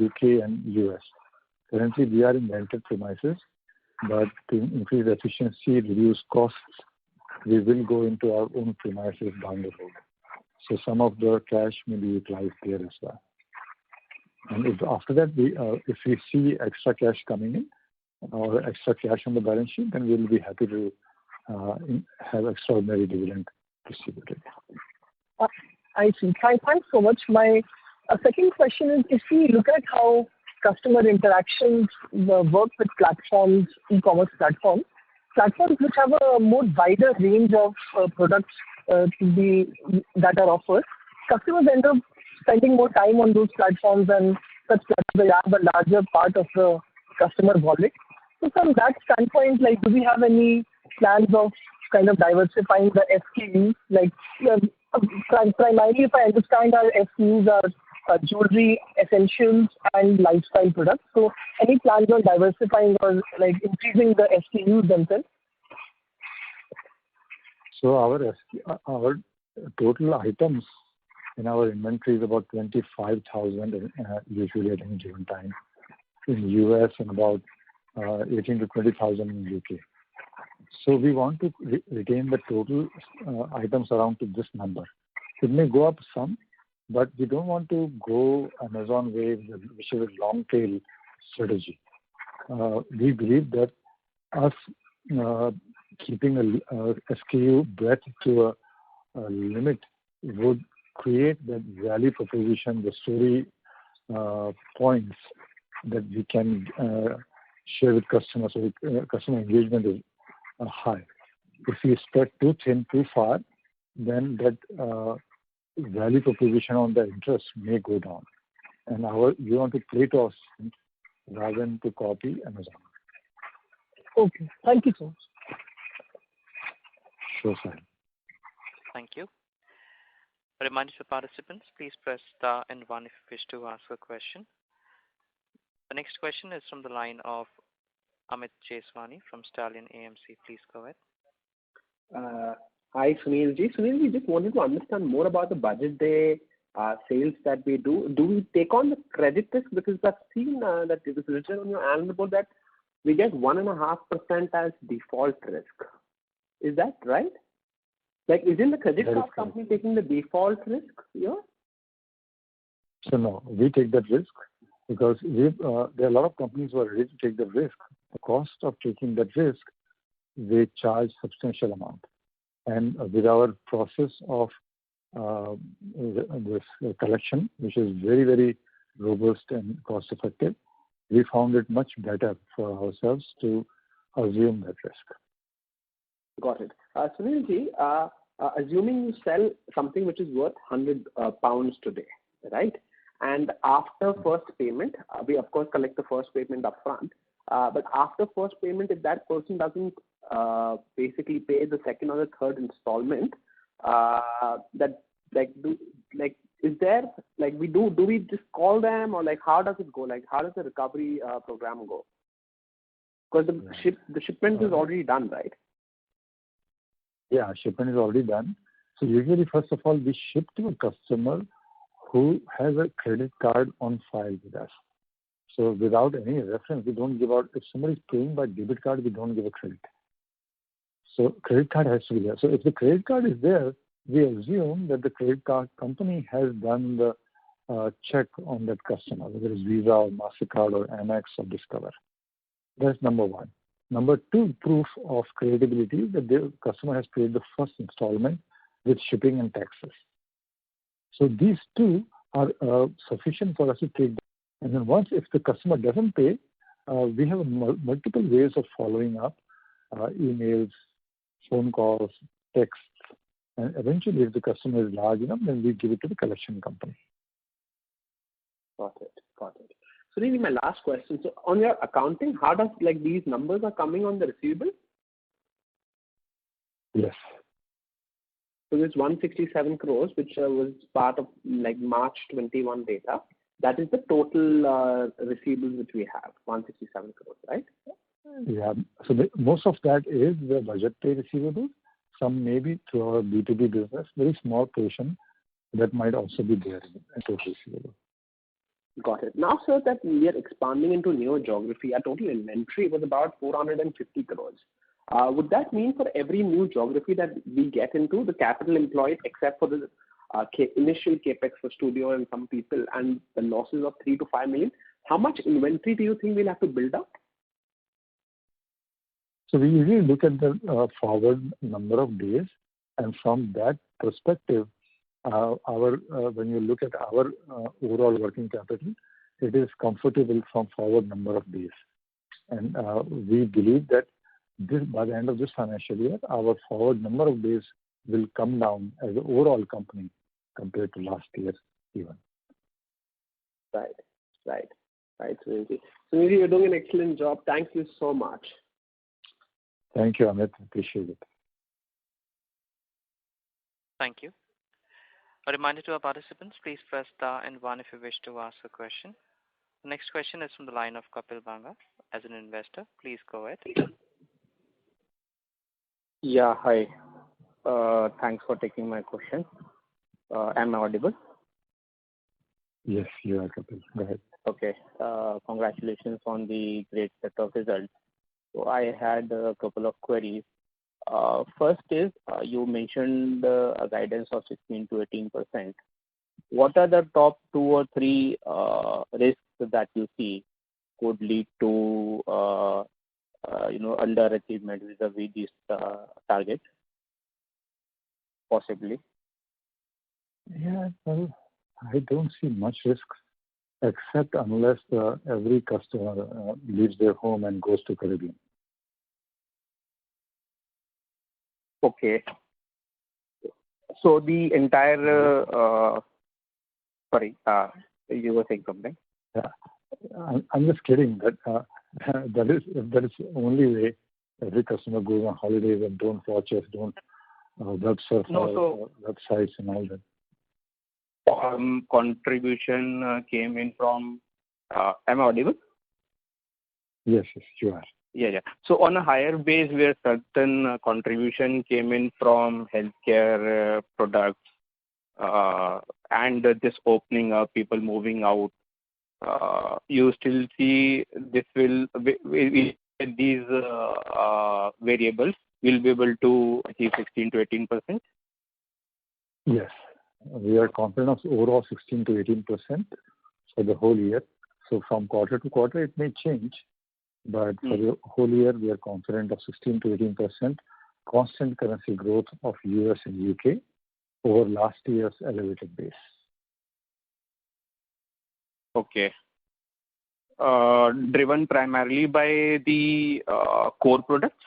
UK and US. Currently, we are in rented premises, but to increase efficiency, reduce costs, we will go into our own premises down the road. So some of the cash may be utilized there as well. And if after that, if we see extra cash coming in or extra cash on the balance sheet, then we'll be happy to have extraordinary dividend distributed. I see. Thanks so much. My second question is, if we look at how customer interactions work with platforms, e-commerce platforms which have a more wider range of products that are offered, customers end up spending more time on those platforms, and such platforms have a larger part of the customer wallet. So from that standpoint, like, do we have any plans of kind of diversifying the SKUs? Like, primarily, if I understand, our SKUs are jewelry, essentials, and lifestyle products. So any plans on diversifying or like increasing the SKUs themselves? So our total items in our inventory is about 25,000 usually at any given time in US and about 18 to 20,000 in UK. So we want to retain the total items around to this number. It may go up some, but we don't want to go Amazon way, which is a long tail strategy. We believe that us keeping a SKU breadth to a limit would create that value proposition, the story points that we can share with customers, so customer engagement is high. If we spread too thin, too far, then that value proposition on the interest may go down. And we want to play to our strength rather than to copy Amazon. Okay. Thank you so much. Sure, sir. Thank you. A reminder to participants, please press star and one if you wish to ask a question. The next question is from the line of Amit Jeswani from Stallion AMC. Please go ahead. Hi, Sunilji. Sunilji, just wanted to understand more about the budget day sales that we do. Do we take on the credit risk? Because I've seen that it is written on your annual report that we get 1.5% as default risk. Is that right? Like, isn't the credit card company taking the default risk here? So no, we take that risk because there are a lot of companies who are ready to take the risk. The cost of taking that risk, they charge substantial amount. And with our process of this collection, which is very, very robust and cost effective, we found it much better for ourselves to assume that risk. Got it. Sunilji, assuming you sell something which is worth £100 today, right? And after first payment, we of course collect the first payment upfront. But after first payment, if that person doesn't basically pay the second or the third installment, is there like do we just call them, or like how does it go? Like how does the recovery program go? Because the shipment is already done, right? Yeah, shipment is already done. So usually, first of all, we ship to a customer who has a credit card on file with us. So without any reference, we don't give out. If somebody is paying by debit card, we don't give a credit. So credit card has to be there. So if the credit card is there, we assume that the credit card company has done the check on that customer, whether it's Visa or MasterCard or Amex or Discover. That's number one. Number two, proof of credibility that the customer has paid the first installment with shipping and taxes. So these two are sufficient for us to take. And then once if the customer doesn't pay, we have multiple ways of following up, emails, phone calls, texts, and eventually if the customer is large enough, then we give it to the collection company. Got it. So really my last question. So on your accounting, how does these numbers are coming on the receivable? Yes. So this 167 crores, which was part of March 21 data, that is the total receivables which we have, 167 crores, right? Yeah. So most of that is the budget pay receivables. Some maybe through our B2B business, very small portion that might also be there in total receivable. Got it. Now, sir, that we are expanding into new geography, our total inventory was about 450 crores. Would that mean for every new geography that we get into, the capital employed, except for the initial capex for studio and some people, and the losses of 3 to 5 million, how much inventory do you think we'll have to build up? So we usually look at the forward number of days, and from that perspective, when you look at our overall working capital, it is comfortable from forward number of days. And we believe that by the end of this financial year, our forward number of days will come down as an overall company compared to last year even. Right. Sunil, you're doing an excellent job. Thank you so much. Thank you, Amit. Appreciate it. Thank you. A reminder to our participants, please press star and 1 if you wish to ask a question. The next question is from the line of Kapil Banga as an investor. Please go ahead. Yeah, hi. Thanks for taking my question. Am I audible? Yes, you are, Kapil. Go ahead. Okay. Congratulations on the great set of results. So I had a couple of queries. First is, you mentioned a guidance of 16 to 18%. What are the top 2 or 3 risks that you see could lead to underachievement vis-a-vis this target? Possibly. Yeah, well, I don't see much risk, except unless every customer leaves their home and goes to Caribbean. Okay. So the entire, you were saying something? Yeah, I'm just kidding. That is the only way every customer goes on holidays and don't watch us, don't web surf websites and all that. Contribution came in from, am I audible? Yes, you are. Yeah. So on a higher base where certain contribution came in from healthcare products and this opening up, people moving out, you still see this will these variables will be able to achieve 16 to 18%? Yes, we are confident of overall 16 to 18% for the whole year. So from quarter to quarter, it may change. But for the whole year, we are confident of 16 to 18% constant currency growth of US and UK over last year's elevated base. Okay. Driven primarily by the core products?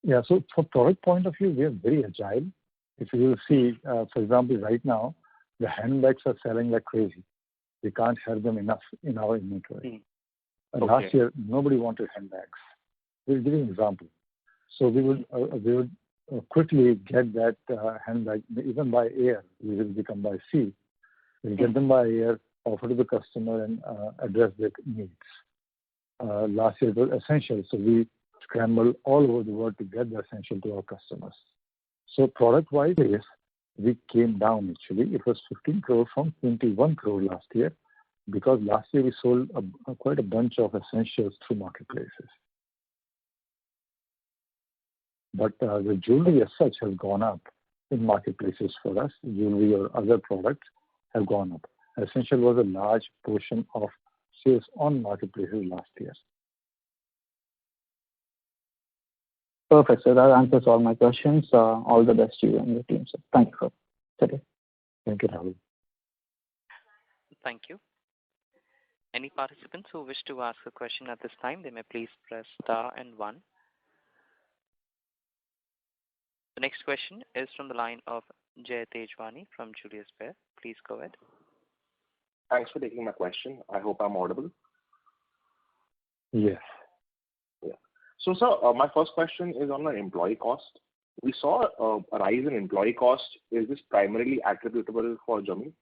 Yeah, so from product point of view, we are very agile. If you will see, for example, right now, the handbags are selling like crazy. We can't have them enough in our inventory. Okay. Last year, nobody wanted handbags. We'll give you an example. So we would quickly get that handbag, even by air. We will become by sea. We'll get them by air, offer to the customer, and address their needs. Last year it was essential, so we scrambled all over the world to get the essential to our customers. So product-wise, we came down actually. It was 15 crore from 21 crore last year, because last year we sold quite a bunch of essentials through marketplaces. But the jewelry as such has gone up in marketplaces for us. Jewelry or other products have gone up. Essential was a large portion of sales on marketplaces last year. Perfect, sir. That answers all my questions. All the best to you and your team, sir. Thank you for today. Thank you, Rahul. Thank you. Any participants who wish to ask a question at this time, they may please press star and 1. The next question is from the line of Jay Tejwani from Julius Baer. Please go ahead. Thanks for taking my question. I hope I'm audible. Yes. Yeah. So, sir, my first question is on the employee cost. We saw a rise in employee cost. Is this primarily attributable for Germany?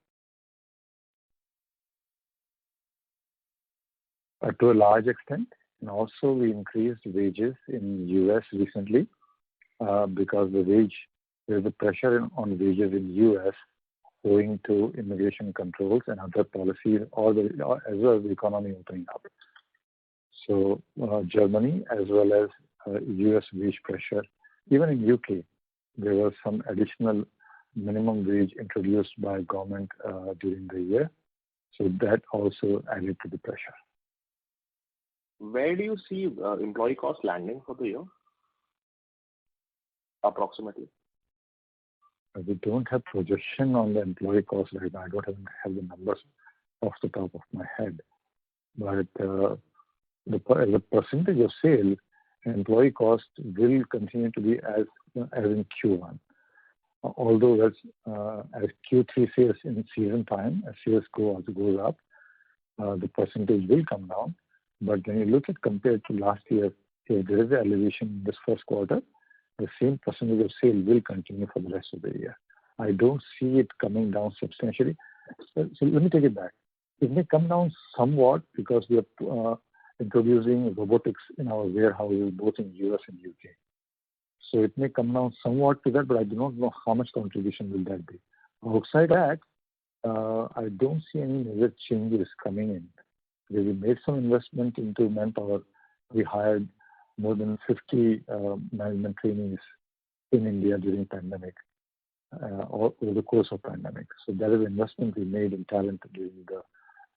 To a large extent. And also we increased wages in US recently because there's a pressure on wages in US owing to immigration controls and other policies, as well as the economy opening up. So Germany as well as US wage pressure. Even in UK, there was some additional minimum wage introduced by government during the year. So that also added to the pressure. Where do you see employee cost landing for the year? Approximately. We don't have projection on the employee cost right now. I don't have the numbers off the top of my head. But as a percentage of sale, employee cost will continue to be as in Q1. Although as Q3 sales in season time, as sales goes up, the percentage will come down. But when you look at compared to last year, if there is an elevation in this first quarter, the same percentage of sale will continue for the rest of the year. I don't see it coming down substantially. So let me take it back. It may come down somewhat because we are introducing robotics in our warehouses both in US and UK. So it may come down somewhat to that, but I do not know how much contribution will that be. Outside that, I don't see any major changes coming in. We made some investment into manpower. We hired more than 50 management trainees in India during pandemic, or over the course of pandemic. So that is an investment we made in talent during the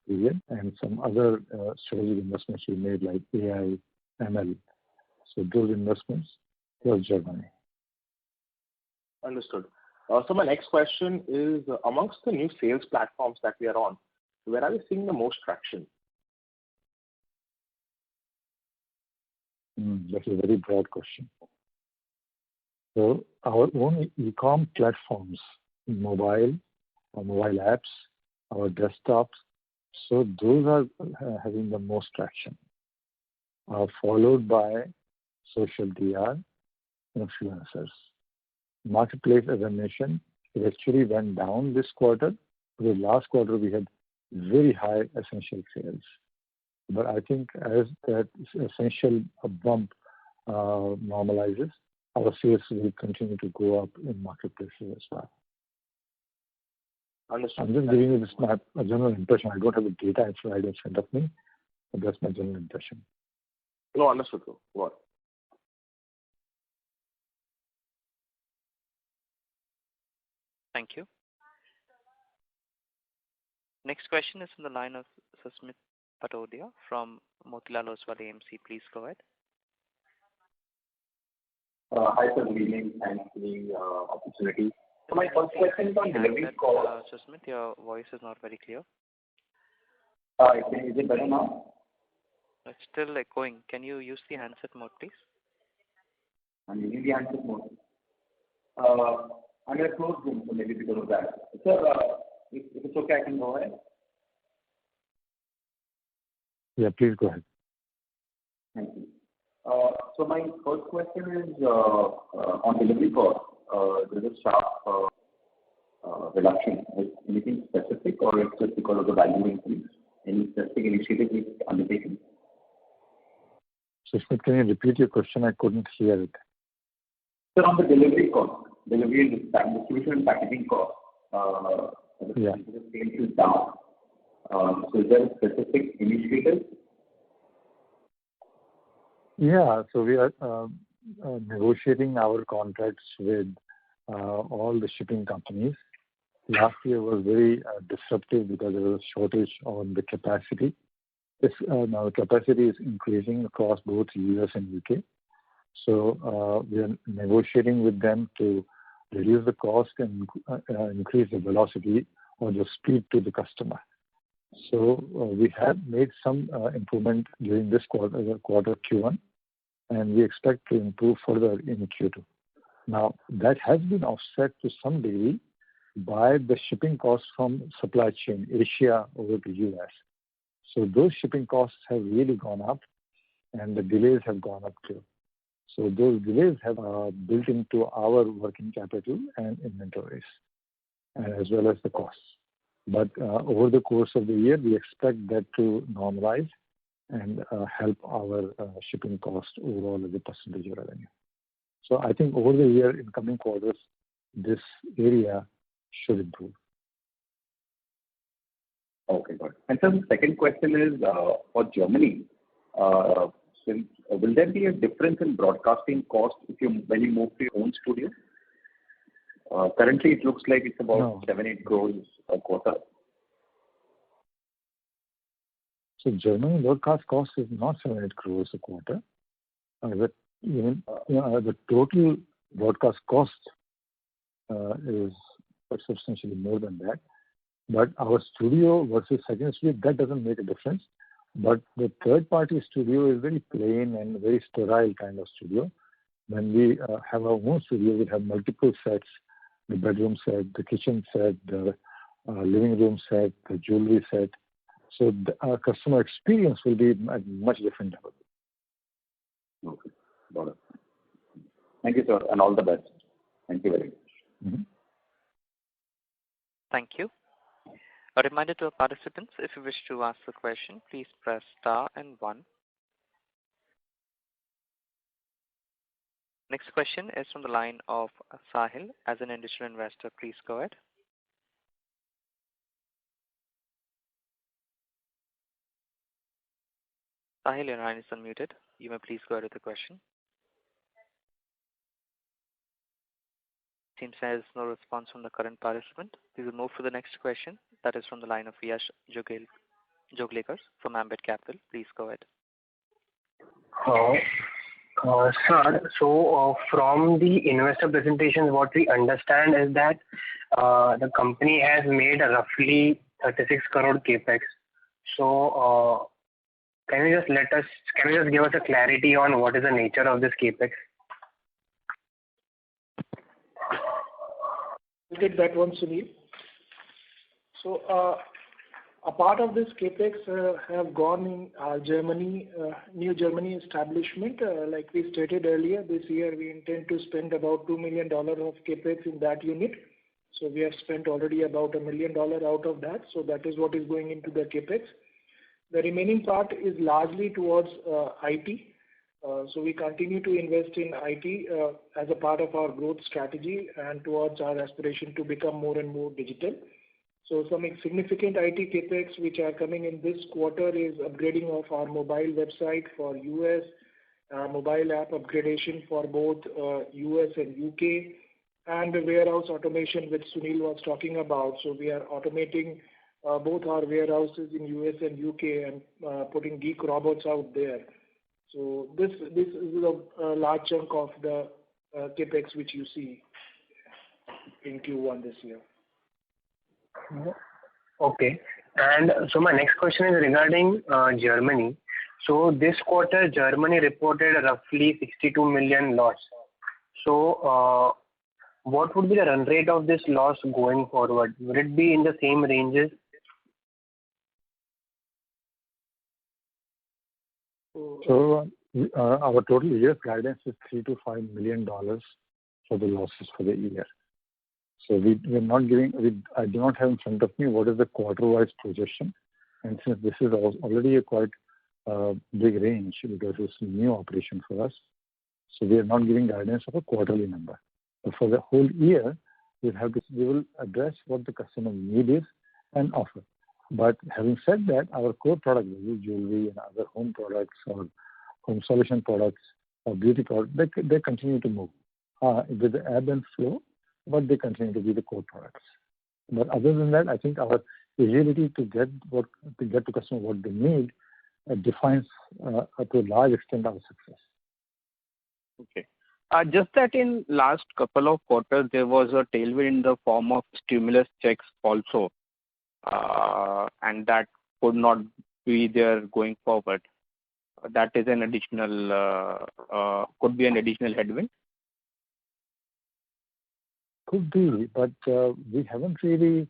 period, and some other strategic investments we made like AI, ML. So those investments was Germany. Understood. So my next question is, amongst the new sales platforms that we are on, where are we seeing the most traction? That's a very broad question. So our own e-com platforms, mobile, our mobile apps, our desktops, so those are having the most traction, followed by social DR, influencers. Marketplace, as I mentioned, it actually went down this quarter. Because last quarter we had very high essential sales. But I think as that essential bump normalizes, our sales will continue to go up in marketplaces as well. Understood. I'm just giving you this a general impression. I don't have the data right in front of me, but that's my general impression. No, understood. What? Thank you. Next question is from the line of Susmit Patodia from Motilal Oswal AMC. Please go ahead. Hi, sir. Good evening. Thanks for the opportunity. So my first question is on delivery cost. Susmit, your voice is not very clear. Is it better now? It's still echoing. Can you use the handset mode, please? I'm using the handset mode. I'm in a closed room, so maybe because of that. Sir, if it's okay, I can go ahead. Yeah, please go ahead. Thank you. So my first question is on delivery cost. There's a sharp reduction. Is anything specific, or it's just because of the value increase? Any specific initiative is undertaken? Susmit, can you repeat your question? I couldn't hear it. Sir, on the delivery cost, delivery and distribution and packaging cost, yeah. The sales is down. So is there a specific initiative? Yeah, so we are negotiating our contracts with all the shipping companies. Last year was very disruptive because there was a shortage on the capacity. Now the capacity is increasing across both US and UK. So we are negotiating with them to reduce the cost and increase the velocity or the speed to the customer. So we have made some improvement during this quarter Q1, and we expect to improve further in Q2. Now that has been offset to some degree by the shipping costs from supply chain Asia over to US. So those shipping costs have really gone up, and the delays have gone up too. So those delays have built into our working capital and inventories, as well as the costs. But over the course of the year, we expect that to normalize and help our shipping cost overall as a percentage of revenue. So I think over the year, in coming quarters, this area should improve. Okay, good. And so the second question is for Germany. Will there be a difference in broadcasting cost when you move to your own studio? Currently, it looks like it's about 7-8 crores a quarter. So Germany broadcast cost is not 7-8 crores a quarter. The total broadcast cost is substantially more than that. But our studio versus second studio, that doesn't make a difference. But the third-party studio is very plain and very sterile kind of studio. When we have our own studio, we have multiple sets: the bedroom set, the kitchen set, the living room set, the jewelry set. So our customer experience will be at much different level. Okay, got it. Thank you, sir, and all the best. Thank you very much. Mm-hmm. Thank you. A reminder to our participants, if you wish to ask a question, please press star and 1. Next question is from the line of Sahil as an individual investor. Please go ahead. Sahil, your line is unmuted. You may please go ahead with the question. Seems there is no response from the current participant. We will move to the next question. That is from the line of Yash Joglekar from Ambit Capital. Please go ahead. Sir, so from the investor presentations, what we understand is that the company has made a roughly 36 crore capex. So can you just give us a clarity on what is the nature of this capex? I'll take that one, Sunil. So a part of this capex have gone in Germany, New Germany establishment. Like we stated earlier, this year we intend to spend about $2 million of capex in that unit. So we have spent already about $1 million out of that. So that is what is going into the capex. The remaining part is largely towards IT. So we continue to invest in IT as a part of our growth strategy and towards our aspiration to become more and more digital. So some significant IT capex which are coming in this quarter is upgrading of our mobile website for US, mobile app upgradation for both US and UK, and the warehouse automation which Sunil was talking about. So we are automating both our warehouses in US and UK and putting geek robots out there. So this is a large chunk of the capex which you see in Q1 this year. Okay. And so my next question is regarding Germany. So this quarter, Germany reported a roughly 62 million loss. So what would be the run rate of this loss going forward? Would it be in the same ranges? So our total year guidance is $3 to $5 million for the losses for the year. So we're not giving. I do not have in front of me what is the quarter-wise projection, and since this is already a quite big range because it's a new operation for us, so we are not giving guidance of a quarterly number. But for the whole year, we will address what the customer need is and offer. But having said that, our core product, jewelry and other home products or home solution products, beauty product, they continue to move with the ebb and flow, but they continue to be the core products. But other than that, I think our ability to get to customer what they need defines to a large extent our success. Okay. Just that in last couple of quarters, there was a tailwind in the form of stimulus checks also, and that could not be there going forward. That is an additional, could be an additional headwind. Could be, but we haven't really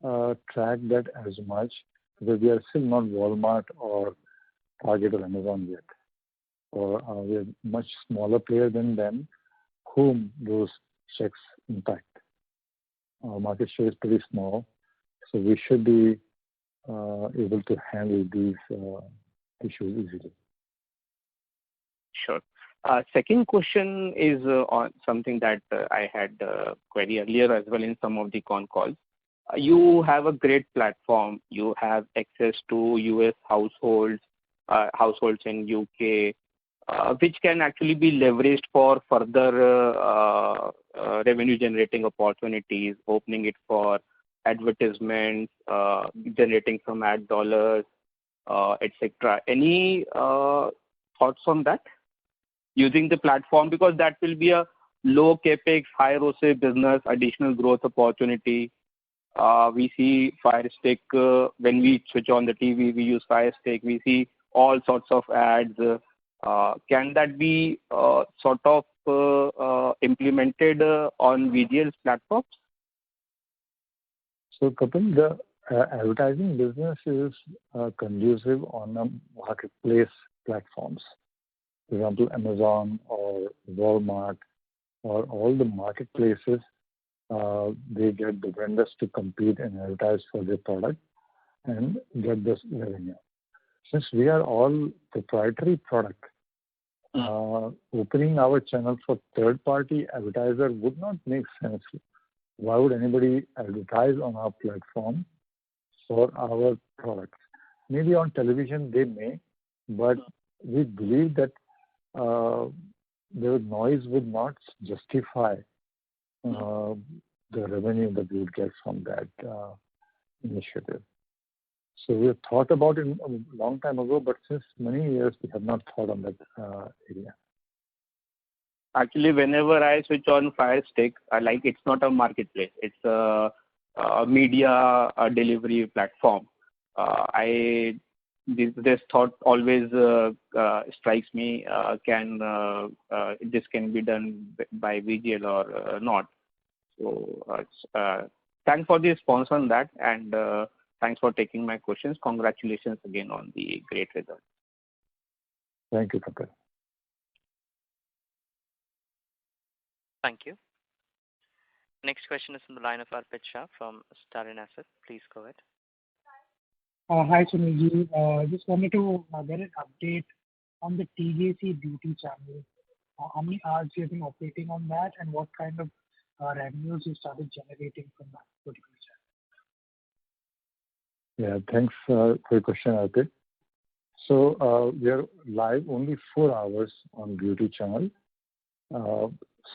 tracked that as much because we are still not Walmart or Target or Amazon yet. Or we are much smaller player than them, whom those checks impact. Our market share is pretty small, so we should be able to handle these issues easily. Sure. Second question is on something that I had query earlier as well in some of the con calls. You have a great platform. You have access to US households in UK, which can actually be leveraged for further revenue generating opportunities, opening it for advertisements, generating some ad dollars, etc. Any thoughts on that? Using the platform, because that will be a low capex, high ROCE business, additional growth opportunity. We see Fire Stick when we switch on the TV, we use Fire Stick. We see all sorts of ads. Can that be sort of implemented on VGL's platforms? So, Kapil, the advertising business is conducive on marketplace platforms. For example, Amazon or Walmart or all the marketplaces, they get the vendors to compete and advertise for their product and get this revenue. Since we are all proprietary product, opening our channel for third-party advertiser would not make sense. Why would anybody advertise on our platform for our products? Maybe on television they may, but we believe that the noise would not justify the revenue that we would get from that initiative. So we have thought about it a long time ago, but since many years we have not thought on that area. Actually, whenever I switch on Fire Stick, it's not a marketplace. It's a media delivery platform. This thought always strikes me. This can be done by VGL or not? So thanks for the response on that, and thanks for taking my questions. Congratulations again on the great result. Thank you, Kapil. Thank you. Next question is from the line of Arpit Shah from Stallion Asset. Please go ahead. Hi, Sunilji. Just wanted to get an update on the TJC beauty channel. How many hours you have been operating on that, and what kind of revenues you started generating from that particular channel? Yeah, thanks for your question, Arpit. So we are live only 4 hours on beauty channel.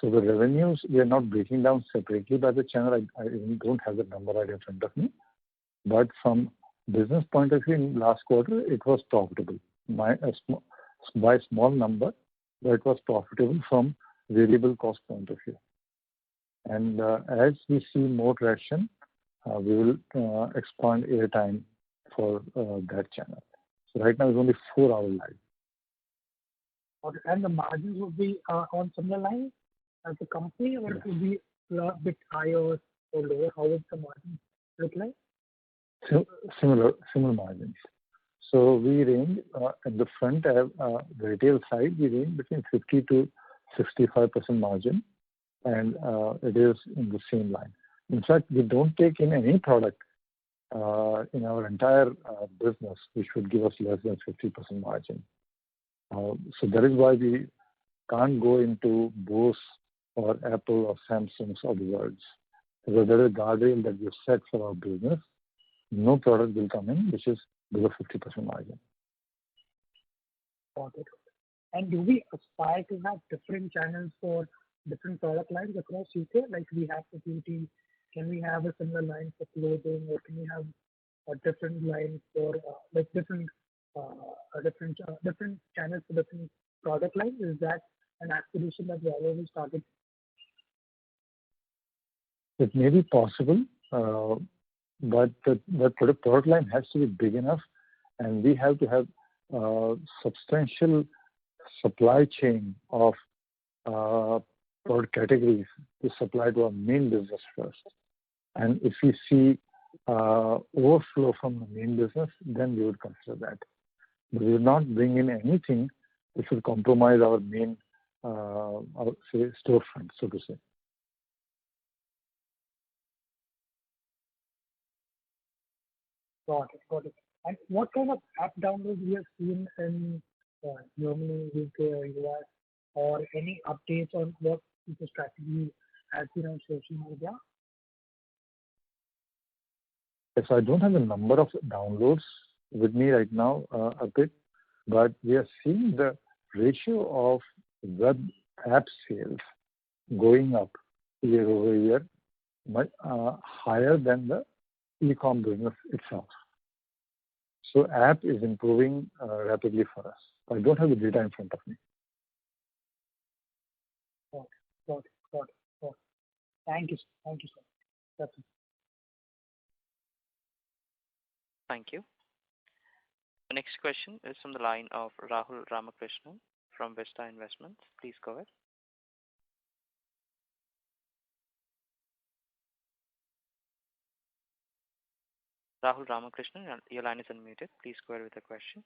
So the revenues, we are not breaking down separately by the channel. I don't have the number right in front of me. But from business point of view, in last quarter, it was profitable. By a small number, but it was profitable from variable cost point of view. And as we see more traction, we will expand airtime for that channel. So right now it's only 4 hours live. Okay. And the margins would be on similar lines as the company, or it would be a bit higher or lower? How would the margin look like? So, similar margins. So we range at the front the retail side, we range between 50 to 65% margin, and it is in the same line. In fact, we don't take in any product in our entire business which would give us less than 50% margin. So that is why we can't go into Bose or Apple or Samsung's of the worlds. Because there is a guardrail that we've set for our business. No product will come in which is below 50% margin. Got it. And do we aspire to have different channels for different product lines across UK? Like we have for beauty, can we have a similar line for clothing, or can we have a different line for like different channels for different product lines? Is that an aspiration that we already started? It may be possible, but the product line has to be big enough, and we have to have substantial supply chain of product categories to supply to our main business first. And if we see overflow from the main business, then we would consider that. But we will not bring in anything which will compromise our main, say, storefront, so to say. Got it. And what kind of app downloads we have seen in Germany, UK, or US, or any updates on what the strategy has been on social media? Yes, I don't have the number of downloads with me right now, a bit, but we are seeing the ratio of web app sales going up year over year, much higher than the e-com business itself. So app is improving rapidly for us. I don't have the data in front of me. Got it. Thank you, sir. That's it. Thank you. The next question is from the line of Rahul Ramakrishnan from Vista Investments. Please go ahead. Rahul Ramakrishnan, your line is unmuted. Please go ahead with the question.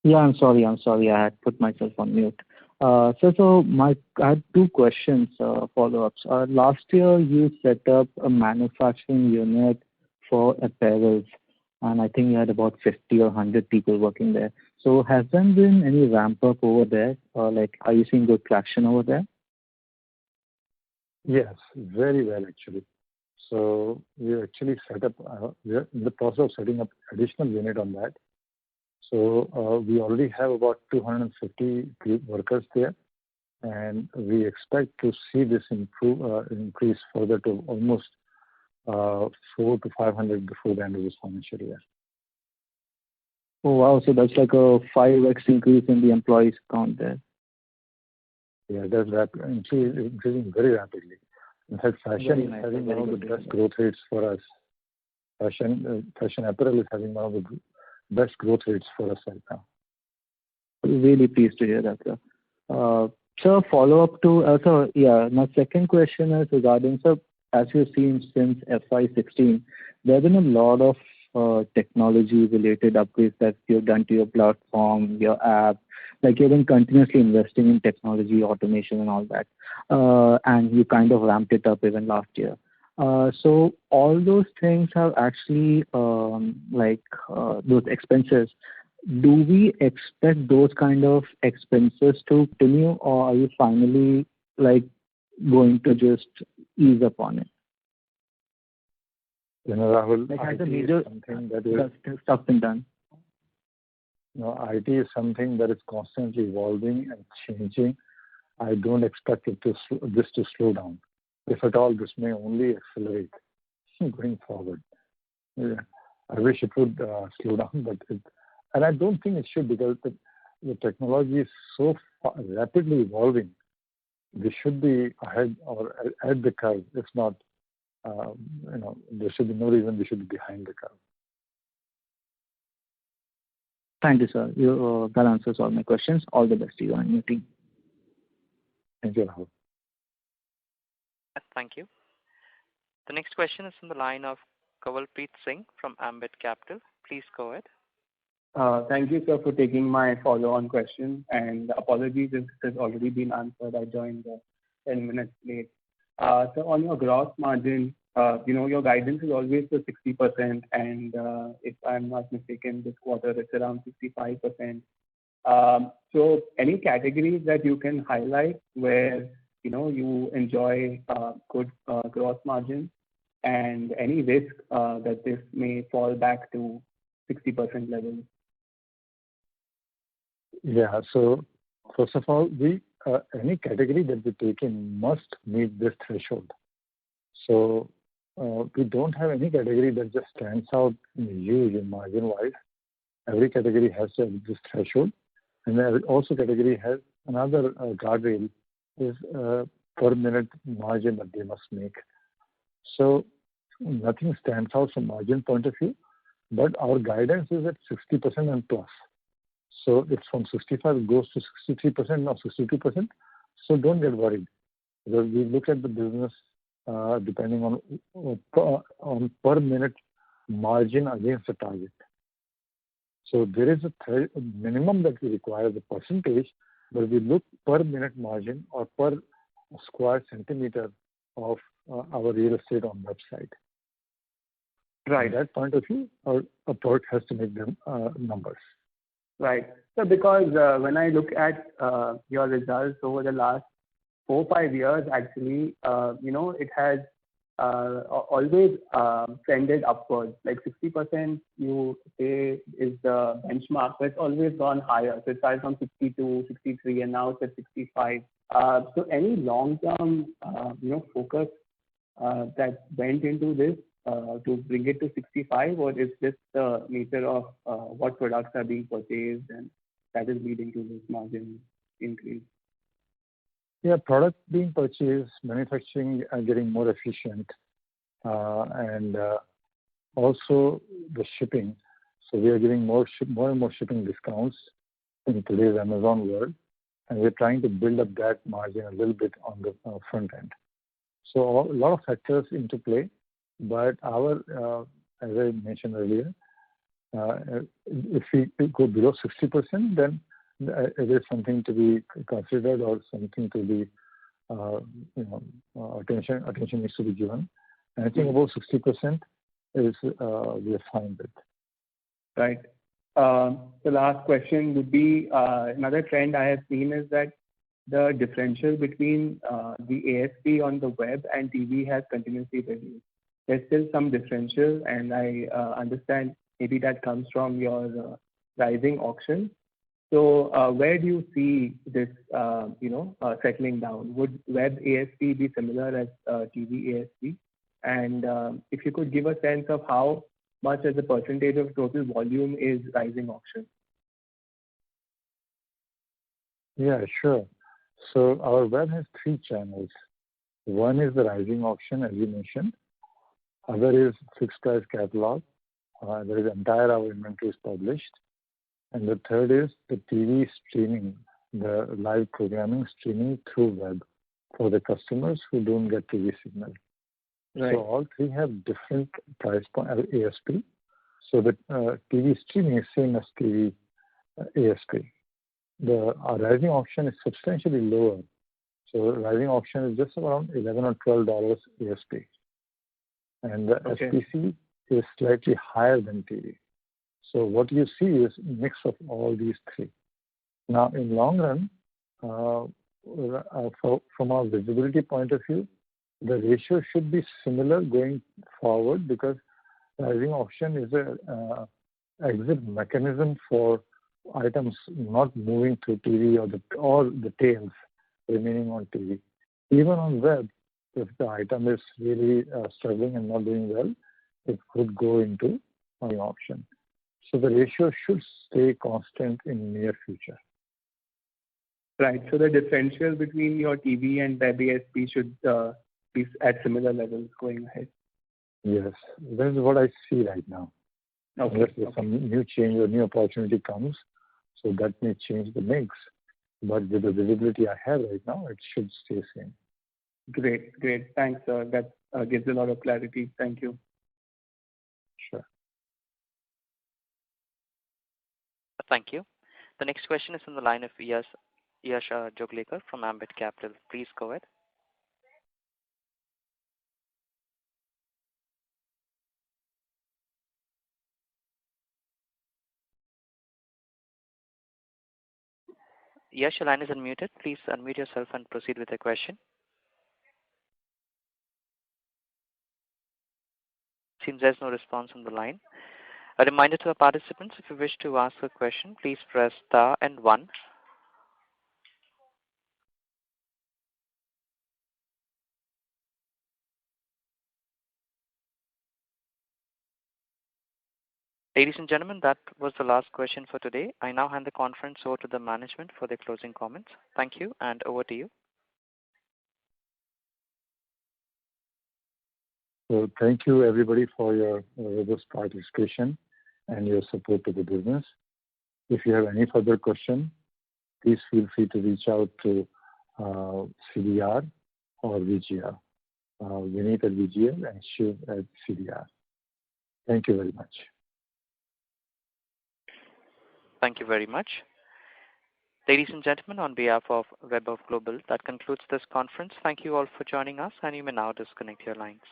Yeah, I'm sorry. I had put myself on mute. I had two questions, follow-ups. Last year, you set up a manufacturing unit for apparels, and I think you had about 50 or 100 people working there. So has there been any ramp up over there? Are you seeing good traction over there? Yes, very well actually. So we actually set up, we are in the process of setting up additional unit on that. So we already have about 250 workers there, and we expect to see this increase further to almost 400 to 500 before the end of this financial year. Oh wow! So that's like a 5x increase in the employees count there. Yeah, that's increasing very rapidly. In fact, fashion is having one of the best growth rates for us. Fashion apparel is having one of the best growth rates for us right now. Really pleased to hear that, sir. So follow up to my second question is regarding, so as you've seen since FY16, there have been a lot of technology related upgrades that you've done to your platform, your app. Like you've been continuously investing in technology, automation, and all that, and you kind of ramped it up even last year. So all those things have actually those expenses. Do we expect those kind of expenses to continue, or are you finally going to just ease up on it? Rahul, has the major stuff been done? No, IT is something that is constantly evolving and changing. I don't expect this to slow down. If at all, this may only accelerate going forward. Yeah, I wish it would slow down, and I don't think it should, because the technology is so rapidly evolving. We should be ahead or at the curve. If not, there should be no reason we should be behind the curve. Thank you, sir. That answers all my questions. All the best to you and your team. Thank you, Rahul. Thank you. The next question is from the line of Kawalpreet Singh from Ambit Capital. Please go ahead. Thank you, sir, for taking my follow-on question, and apologies if it has already been answered. I joined 10 minutes late. So on your gross margin, your guidance is always for 60%, and if I'm not mistaken, this quarter it's around 65%. So any categories that you can highlight where you enjoy good gross margin, and any risk that this may fall back to 60% level? Yeah. So first of all, we any category that we take in must meet this threshold. So we don't have any category that just stands out huge in margin-wise. Every category has to have this threshold, and then also category has another guardrail is per minute margin that they must make. So nothing stands out from margin point of view, but our guidance is at 60% and plus. So if from 65 it goes to 63% or 62%, so don't get worried, because we look at the business depending on per minute margin against the target. So there is a minimum that we require the percentage, but we look per minute margin or per square centimeter of our real estate on website. Right. From that point of view, our approach has to make them numbers. Right. So because when I look at your results over the last 4-5 years, actually, it has always trended upwards. Like 60% you say is the benchmark, but it's always gone higher. So it started from 62, 63, and now it's at 65. So any long-term, focus that went into this to bring it to 65, or is this the nature of what products are being purchased and that is leading to this margin increase? Yeah, product being purchased, manufacturing getting more efficient, and also the shipping. So we are giving more and more shipping discounts in today's Amazon world, and we're trying to build up that margin a little bit on the front end. So a lot of factors into play, but our, as I mentioned earlier, if we go below 60%, then it is something to be considered or something to be, attention needs to be given. Anything above 60% is we are fine with. Right. The last question would be another trend I have seen is that the differential between the ASP on the web and TV has continuously reduced. There's still some differential, and I understand maybe that comes from your rising auction. So where do you see this, settling down? Would web ASP be similar as TV ASP? And if you could give a sense of how much as a percentage of total volume is rising auction? Yeah, sure. So our web has 3 channels. One is the rising auction, as you mentioned. Other is fixed price catalog. There is entire our inventory is published. And the third is the TV streaming, the live programming streaming through web for the customers who don't get TV signal. Right. So all 3 have different price point ASP. So the TV streaming is same as TV ASP. Our rising auction is substantially lower. So rising auction is just around $11 or $12 ASP. And the SPC is slightly higher than TV. So what you see is a mix of all these 3. Now, in long run, from our visibility point of view, the ratio should be similar going forward, because rising auction is a exit mechanism for items not moving to TV or the tails remaining on TV. Even on web, if the item is really struggling and not doing well, it could go into an auction. So the ratio should stay constant in near future. Right. So the differential between your TV and web ASP should be at similar levels going ahead. Yes, that is what I see right now. Okay. Unless there's some new change or new opportunity comes, so that may change the mix. But with the visibility I have right now, it should stay same. Great. Thanks, sir. That gives a lot of clarity. Thank you. Sure. Thank you. The next question is from the line of Yash Joglekar from Ambit Capital. Please go ahead. Yash, your line is unmuted. Please unmute yourself and proceed with the question. Seems there's no response on the line. A reminder to the participants, if you wish to ask a question, please press star and one. Ladies and gentlemen, that was the last question for today. I now hand the conference over to the management for their closing comments. Thank you, and over to you. So thank you everybody for your robust participation and your support to the business. If you have any further question, please feel free to reach out to CDR or VGR. Vineet at VGR and Shiv at CDR. Thank you very much. Thank you very much. Ladies and gentlemen, on behalf of Web of Global, that concludes this conference. Thank you all for joining us, and you may now disconnect your lines.